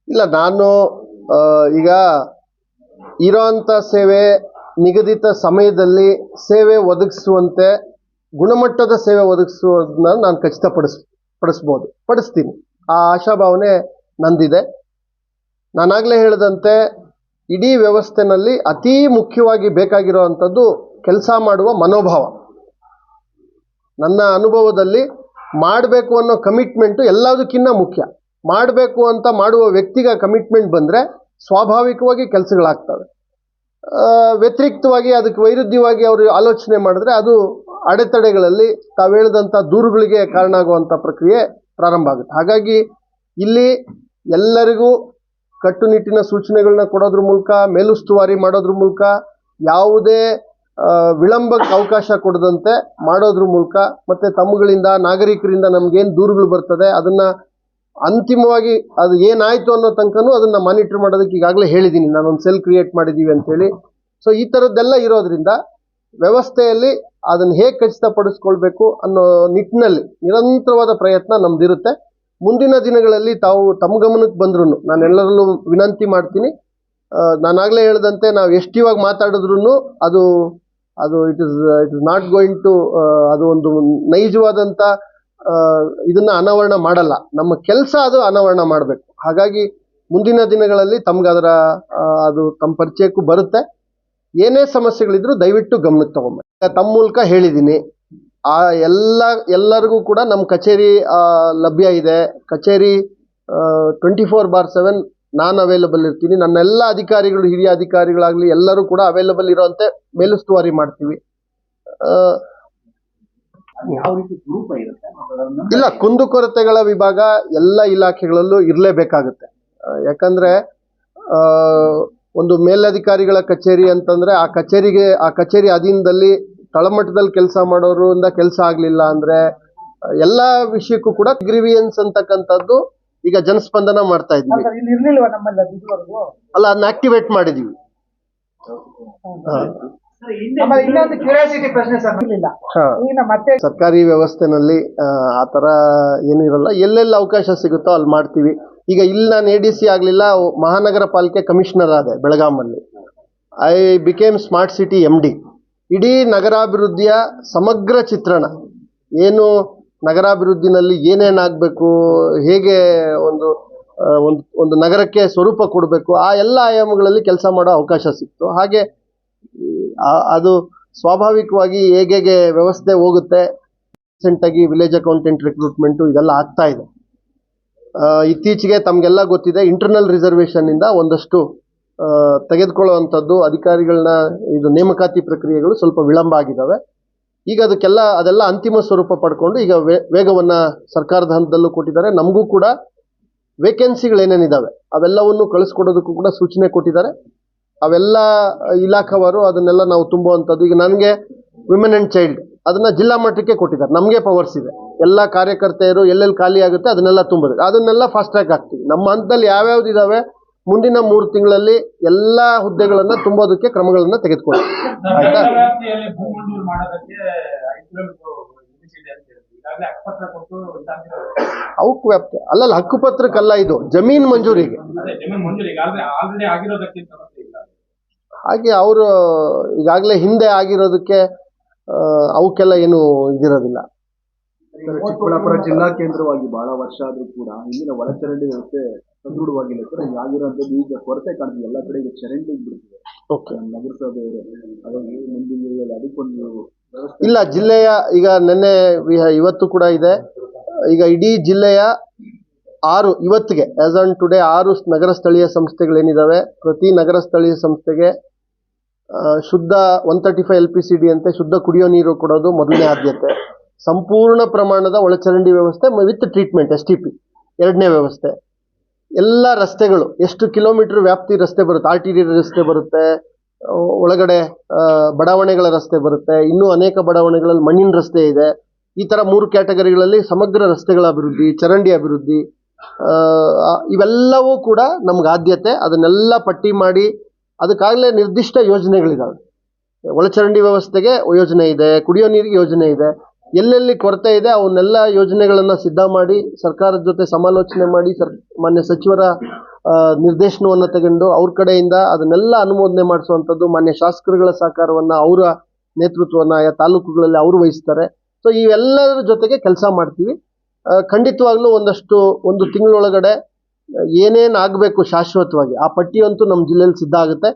ಇಲ್ಲ, ನಾನು ಈಗ ಇರೋಂಥ ಸೇವೆ ನಿಗದಿತ ಸಮಯದಲ್ಲಿ ಸೇವೆ ಒದಗಿಸುವಂತೆ ಗುಣಮಟ್ಟದ ಸೇವೆ ಒದಗಿಸುವುದನ್ನ ನಾನು ಪಡಿಸ್ತೀನಿ. ಆ ಆಶಾಭಾವನೆ ನಂದಿದೆ. ನಾನಾಗಲೇ ಹೇಳಿದಂತೆ ಇಡೀ ವ್ಯವಸ್ಥೆನಲ್ಲಿ ಅತೀ ಮುಖ್ಯವಾಗಿ ಬೇಕಾಗಿರುವಂಥದ್ದು ಕೆಲಸ ಮಾಡುವ ಮನೋಭಾವ. ನನ್ನ ಅನುಭವದಲ್ಲಿ ಮಾಡಬೇಕು ಅನ್ನೋ ಕಮಿಟ್ಮೆಂಟು ಎಲ್ಲದಕ್ಕಿಂತ ಮುಖ್ಯ. ಮಾಡಬೇಕು ಅಂತ ಮಾಡುವ ವ್ಯಕ್ತಿಗೆ ಕಮಿಟ್ಮೆಂಟ್ ಬಂದರೆ ಸ್ವಾಭಾವಿಕವಾಗಿ ಕೆಲಸಗಳಾಗ್ತವೆ. ವ್ಯತಿರಿಕ್ತವಾಗಿ ಅದಕ್ಕೆ ವೈರುಧ್ಯವಾಗಿ ಅವರು ಆಲೋಚನೆ ಮಾಡಿದ್ರೆ ಅದು ಅಡೆತಡೆಗಳಲ್ಲಿ ತಾವು ಹೇಳಿದಂಥ ದೂರುಗಳಿಗೆ ಕಾರಣ ಆಗುವಂಥ ಪ್ರಕ್ರಿಯೆ ಪ್ರಾರಂಭ ಆಗುತ್ತೆ. ಹಾಗಾಗಿ ಇಲ್ಲಿ ಎಲ್ಲರಿಗೂ ಕಟ್ಟುನಿಟ್ಟಿನ ಸೂಚನೆಗಳನ್ನ ಕೊಡೋದ್ರ ಮೂಲಕ, ಮೇಲುಸ್ತುವಾರಿ ಮಾಡೋದ್ರ ಮೂಲಕ, ಯಾವುದೇ ವಿಳಂಬಕ್ಕೆ ಅವಕಾಶ ಕೊಡದಂತೆ ಮಾಡೋದ್ರ ಮೂಲಕ, ಮತ್ತು ತಮ್ಮಗಳಿಂದ ನಾಗರಿಕರಿಂದ ನಮಗೇನು ದೂರುಗಳು ಬರ್ತದೆ ಅದನ್ನು ಅಂತಿಮವಾಗಿ ಅದು ಏನಾಯಿತು ಅನ್ನೋ ತನಕನೂ ಅದನ್ನು ಮಾನಿಟರ್ ಮಾಡೋದಕ್ಕೆ ಈಗಾಗಲೇ ಹೇಳಿದ್ದೀನಿ. ನಾನೊಂದು ಸೆಲ್ ಕ್ರಿಯೇಟ್ ಮಾಡಿದ್ದೀವಿ ಅಂತೇಳಿ. ಸೊ ಈ ಥರದ್ದೆಲ್ಲ ಇರೋದ್ರಿಂದ ವ್ಯವಸ್ಥೆಯಲ್ಲಿ ಅದನ್ನು ಹೇಗೆ ಖಚಿತಪಡಿಸ್ಕೊಳ್ಬೇಕು ಅನ್ನೋ ನಿಟ್ಟಿನಲ್ಲಿ ನಿರಂತರವಾದ ಪ್ರಯತ್ನ ನಮ್ದಿರುತ್ತೆ. ಮುಂದಿನ ದಿನಗಳಲ್ಲಿ ತಾವು ತಮ್ಮ ಗಮನಕ್ಕೆ ಬಂದ್ರೂ ನಾನೆಲ್ಲರಲ್ಲೂ ವಿನಂತಿ ಮಾಡ್ತೀನಿ. ನಾನಾಗಲೇ ಹೇಳಿದಂತೆ ನಾವು ಎಷ್ಟು ಇವಾಗ ಮಾತಾಡಿದ್ರೂ ಅದು it is not going to ಅದು ಒಂದು ನೈಜವಾದಂಥ ಇದನ್ನು ಅನಾವರಣ ಮಾಡಲ್ಲ. ನಮ್ಮ ಕೆಲಸ ಅದು ಅನಾವರಣ ಮಾಡಬೇಕು. ಹಾಗಾಗಿ ಮುಂದಿನ ದಿನಗಳಲ್ಲಿ ತಮ್ಗೆ ಅದು ತಮ್ಮ ಪರಿಚಯಕ್ಕೂ ಬರುತ್ತೆ. ಏನೇ ಸಮಸ್ಯೆಗಳಿದ್ರೂ ದಯವಿಟ್ಟು ಗಮನಕ್ಕೆ ತಗೊಂಬ. ತಮ್ಮ ಮೂಲಕ ಹೇಳಿದ್ದೀನಿ, ಆ ಎಲ್ಲರಿಗೂ ಕೂಡ ನಮ್ಮ ಕಚೇರಿ ಲಭ್ಯ ಇದೆ. ಕಚೇರಿ 24/7 ನಾನು ಅವೈಲಬಲ್ ಇರ್ತೀನಿ. ನನ್ನೆಲ್ಲ ಅಧಿಕಾರಿಗಳು, ಹಿರಿಯ ಅಧಿಕಾರಿಗಳಾಗಲಿ ಎಲ್ಲರೂ ಕೂಡ ಅವೈಲಬಲ್ ಇರೋಂತೆ ಮೇಲುಸ್ತುವಾರಿ ಮಾಡ್ತೀವಿ. ಯಾವ ರೀತಿ ಸ್ವರೂಪ ಇರುತ್ತೆ? ಇಲ್ಲ, ಕುಂದುಕೊರತೆಗಳ ವಿಭಾಗ ಎಲ್ಲ ಇಲಾಖೆಗಳಲ್ಲೂ ಇರಲೇಬೇಕಾಗುತ್ತೆ. ಯಾಕಂದರೆ ಒಂದು ಮೇಲಧಿಕಾರಿಗಳ ಕಚೇರಿ ಅಂತಂದರೆ ಆ ಕಚೇರಿ ಅಧೀನದಲ್ಲಿ ತಳಮಟ್ಟದಲ್ಲಿ ಕೆಲಸ ಮಾಡೋರಿಂದ ಕೆಲಸ ಆಗಲಿಲ್ಲ ಅಂದರೆ ಎಲ್ಲ ವಿಷಯಕ್ಕೂ ಕೂಡ ಗ್ರೀವಿಯನ್ಸ್ ಅಂತಕ್ಕಂಥದ್ದು ಈಗ ಜನಸ್ಪಂದನ ಮಾಡ್ತಾ ಇದ್ದೀವಿ. ಅಲ್ಲ, ಅದನ್ನ ಆಕ್ಟಿವೇಟ್ ಮಾಡಿದ್ದೀವಿ. ಇನ್ನೊಂದು ಕ್ಯೂರಿಯಾಸಿಟಿ ಪ್ರಶ್ನೆ ಸರ್, ಮತ್ತೆ ಸರ್ಕಾರಿ ವ್ಯವಸ್ಥೆನಲ್ಲಿ ಆ ಥರ ಏನೂ ಇರಲ್ಲ. ಎಲ್ಲೆಲ್ಲಿ ಅವಕಾಶ ಸಿಗುತ್ತೋ ಅಲ್ಲಿ ಮಾಡ್ತೀವಿ. ಈಗ ಇಲ್ಲಿ ನಾನು ADC ಆಗಲಿಲ್ಲ, ಮಹಾನಗರ ಪಾಲಿಕೆ ಕಮಿಷನರ್ ಆದೆ ಬೆಳಗಾಮಲ್ಲಿ. I became smart city MD. ಇಡೀ ನಗರಾಭಿವೃದ್ಧಿಯ ಸಮಗ್ರ ಚಿತ್ರಣ, ಏನು ನಗರಾಭಿವೃದ್ಧಿನಲ್ಲಿ ಏನೇನಾಗಬೇಕು, ಹೇಗೆ ಒಂದು ನಗರಕ್ಕೆ ಸ್ವರೂಪ ಕೊಡಬೇಕು, ಆ ಎಲ್ಲ ಆಯಾಮಗಳಲ್ಲಿ ಕೆಲಸ ಮಾಡೋ ಅವಕಾಶ ಸಿಕ್ತು. ಹಾಗೆ ಅದು ಸ್ವಾಭಾವಿಕವಾಗಿ ಹೇಗೆ ವ್ಯವಸ್ಥೆ ಹೋಗುತ್ತೆ. ರೀಸೆಂಟಾಗಿ ವಿಲೇಜ್ ಅಕೌಂಟೆಂಟ್ ರಿಕ್ರೂಟ್ಮೆಂಟು ಇದೆಲ್ಲ ಆಗ್ತಾ ಇದೆ. ಇತ್ತೀಚೆಗೆ ತಮಗೆಲ್ಲ ಗೊತ್ತಿದೆ, ಇಂಟರ್ನಲ್ ರಿಸರ್ವೇಷನ್ನಿಂದ ಒಂದಷ್ಟು ತೆಗೆದುಕೊಳ್ಳುವಂಥದ್ದು ಅಧಿಕಾರಿಗಳನ್ನ ಇದು ನೇಮಕಾತಿ ಪ್ರಕ್ರಿಯೆಗಳು ಸ್ವಲ್ಪ ವಿಳಂಬ ಆಗಿದ್ದಾವೆ. ಈಗ ಅದೆಲ್ಲ ಅಂತಿಮ ಸ್ವರೂಪ ಪಡ್ಕೊಂಡು ಈಗ ವೇಗವನ್ನು ಸರ್ಕಾರದ ಹಂತದಲ್ಲೂ ಕೊಟ್ಟಿದ್ದಾರೆ. ನಮಗೂ ಕೂಡ ವೇಕೆನ್ಸಿಗಳೇನೇನಿದ್ದಾವೆ ಅವೆಲ್ಲವನ್ನು ಕಳಿಸ್ಕೊಡೋದಕ್ಕೂ ಕೂಡ ಸೂಚನೆ ಕೊಟ್ಟಿದ್ದಾರೆ. ಅವೆಲ್ಲ ಇಲಾಖಾವಾರು ಅದನ್ನೆಲ್ಲ ನಾವು ತುಂಬುವಂಥದ್ದು. ಈಗ ನನಗೆ ವಿಮೆನ್ ಆ್ಯಂಡ್ ಚೈಲ್ಡ್ ಅದನ್ನು ಜಿಲ್ಲಾ ಮಟ್ಟಕ್ಕೆ ಕೊಟ್ಟಿದ್ದಾರೆ. ನಮಗೆ ಪವರ್ಸ್ ಇದೆ. ಎಲ್ಲ ಕಾರ್ಯಕರ್ತೆಯರು ಎಲ್ಲೆಲ್ಲಿ ಖಾಲಿ ಆಗುತ್ತೆ ಅದನ್ನೆಲ್ಲ ತುಂಬೋದು. ಅದನ್ನೆಲ್ಲ ಫಾಸ್ಟ್ ಟ್ರ್ಯಾಕ್ ಆಗ್ತೀವಿ. ನಮ್ಮ ಹಂತದಲ್ಲಿ ಯಾವ್ಯಾವ್ದು ಇದ್ದಾವೆ ಮುಂದಿನ 3 ತಿಂಗಳಲ್ಲಿ ಎಲ್ಲಾ ಹುದ್ದೆಗಳನ್ನ ತುಂಬೋದಕ್ಕೆ ಕ್ರಮಗಳನ್ನ ತೆಗೆದುಕೊಳ್ತೀವಿ. ಆಯ್ತಾ? ವ್ಯಾಪ್ತಿಯಲ್ಲಿ ಭೂ ಮಂಜೂರು ಮಾಡೋದಕ್ಕೆ 5 ಕಿಲೋಮೀಟರ್ ಇದೆ ಅಂತ ಹೇಳಿದ್ರು. ಈಗಾಗಲೇ ಹಕ್ಕುಪತ್ರ ಕೊಟ್ಟು ಅವಕ್ಕೆ ವ್ಯಾಪ್ತಿ ಅಲ್ಲಲ್ಲ, ಹಕ್ಕುಪತ್ರಕ್ಕಲ್ಲ, ಇದು ಜಮೀನ್ ಮಂಜೂರಿಗೆ. ಅದೇ ಜಮೀನು ಮಂಜೂರಿಗೆ ಆಲ್ರೆಡಿ ಆಗಿರೋದಕ್ಕಿಂತ ಸಮಸ್ಯೆ ಇಲ್ಲ. ಹಾಗೆ ಅವರು ಈಗಾಗಲೇ ಹಿಂದೆ ಆಗಿರೋದಕ್ಕೆ ಅವಕ್ಕೆಲ್ಲ ಏನು ಇದಿರೋದಿಲ್ಲ. ಚಿಕ್ಕಬಳ್ಳಾಪುರ ಜಿಲ್ಲಾ ಕೇಂದ್ರವಾಗಿ ಬಹಳ ವರ್ಷ ಆದ್ರೂ ಕೂಡ ಇಲ್ಲಿನ ಒಳಚರಂಡಿ ವ್ಯವಸ್ಥೆ ಸದೃಢವಾಗಿಲ್ಲ ಸರ್. ಆಗಿರೋಂಥದ್ದು ಈಗ ಕೊರತೆ ಕಾಣ್ತಿದೆ, ಎಲ್ಲ ಕಡೆ ಈಗ ಚರಂಡಿ ಬಿಡ್ತಿದೆ ನಗರಸಭೆಯವರು. ಹಾಗಾಗಿ ಮುಂದಿನ ದಿನಗಳಲ್ಲಿ ಅದಕ್ಕೊಂದು ಇಲ್ಲ, ಜಿಲ್ಲೆಯ ಈಗ ನಿನ್ನೆ ಇವತ್ತು ಕೂಡ ಇದೆ. ಈಗ ಇಡೀ ಜಿಲ್ಲೆಯ 6 ಇವತ್ತಿಗೆ ಆಸ್ ಆನ್ ಟುಡೇ 6 ನಗರ ಸ್ಥಳೀಯ ಸಂಸ್ಥೆಗಳೇನಿದಾವೆ, ಪ್ರತಿ ನಗರ ಸ್ಥಳೀಯ ಸಂಸ್ಥೆಗೆ ಶುದ್ಧ 135 LPCD ಅಂತೆ ಶುದ್ಧ ಕುಡಿಯೋ ನೀರು ಕೊಡೋದು ಮೊದಲನೇ ಆದ್ಯತೆ. ಸಂಪೂರ್ಣ ಪ್ರಮಾಣದ ಒಳಚರಂಡಿ ವ್ಯವಸ್ಥೆ ವಿತ್ ಟ್ರೀಟ್ಮೆಂಟ್ STP ಎರಡನೇ ವ್ಯವಸ್ಥೆ. ಎಲ್ಲ ರಸ್ತೆಗಳು ಎಷ್ಟು ಕಿಲೋಮೀಟರ್ ವ್ಯಾಪ್ತಿ ರಸ್ತೆ ಬರುತ್ತೆ, RTD ರಸ್ತೆ ಬರುತ್ತೆ, ಒಳಗಡೆ ಬಡಾವಣೆಗಳ ರಸ್ತೆ ಬರುತ್ತೆ, ಇನ್ನೂ ಅನೇಕ ಬಡಾವಣೆಗಳಲ್ಲಿ ಮಣ್ಣಿನ ರಸ್ತೆ ಇದೆ. ಈ ಥರ 3 ಕ್ಯಾಟಗರಿಗಳಲ್ಲಿ ಸಮಗ್ರ ರಸ್ತೆಗಳ ಅಭಿವೃದ್ಧಿ, ಚರಂಡಿ ಅಭಿವೃದ್ಧಿ, ಇವೆಲ್ಲವೂ ಕೂಡ ನಮ್ಗೆ ಆದ್ಯತೆ. ಅದನ್ನೆಲ್ಲ ಪಟ್ಟಿ ಮಾಡಿ ಅದಕ್ಕಾಗಲೇ ನಿರ್ದಿಷ್ಟ ಯೋಜನೆಗಳಿದ್ದಾವೆ. ಒಳಚರಂಡಿ ವ್ಯವಸ್ಥೆಗೆ ಯೋಜನೆ ಇದೆ, ಕುಡಿಯೋ ನೀರಿಗೆ ಯೋಜನೆ ಇದೆ. ಎಲ್ಲೆಲ್ಲಿ ಕೊರತೆ ಇದೆ ಅವನ್ನೆಲ್ಲ ಯೋಜನೆಗಳನ್ನು ಸಿದ್ಧ ಮಾಡಿ ಸರ್ಕಾರದ ಜೊತೆ ಸಮಾಲೋಚನೆ ಮಾಡಿ ಮಾನ್ಯ ಸಚಿವರ ನಿರ್ದೇಶನವನ್ನು ತಗೊಂಡು ಅವ್ರ ಕಡೆಯಿಂದ ಅದನ್ನೆಲ್ಲ ಅನುಮೋದನೆ ಮಾಡಿಸುವಂಥದ್ದು, ಮಾನ್ಯ ಶಾಸಕರುಗಳ ಸಹಕಾರವನ್ನು, ಅವರ ನೇತೃತ್ವವನ್ನು ಆಯಾ ತಾಲೂಕುಗಳಲ್ಲಿ ಅವರು ವಹಿಸ್ತಾರೆ. ಸೊ ಇವೆಲ್ಲರ ಜೊತೆಗೆ ಕೆಲಸ ಮಾಡ್ತೀವಿ. ಖಂಡಿತವಾಗ್ಲೂ ಒಂದು ತಿಂಗಳೊಳಗಡೆ ಏನೇನು ಆಗಬೇಕು ಶಾಶ್ವತವಾಗಿ ಆ ಪಟ್ಟಿಯಂತೂ ನಮ್ಮ ಜಿಲ್ಲೆಯಲ್ಲಿ ಸಿದ್ಧ ಆಗುತ್ತೆ.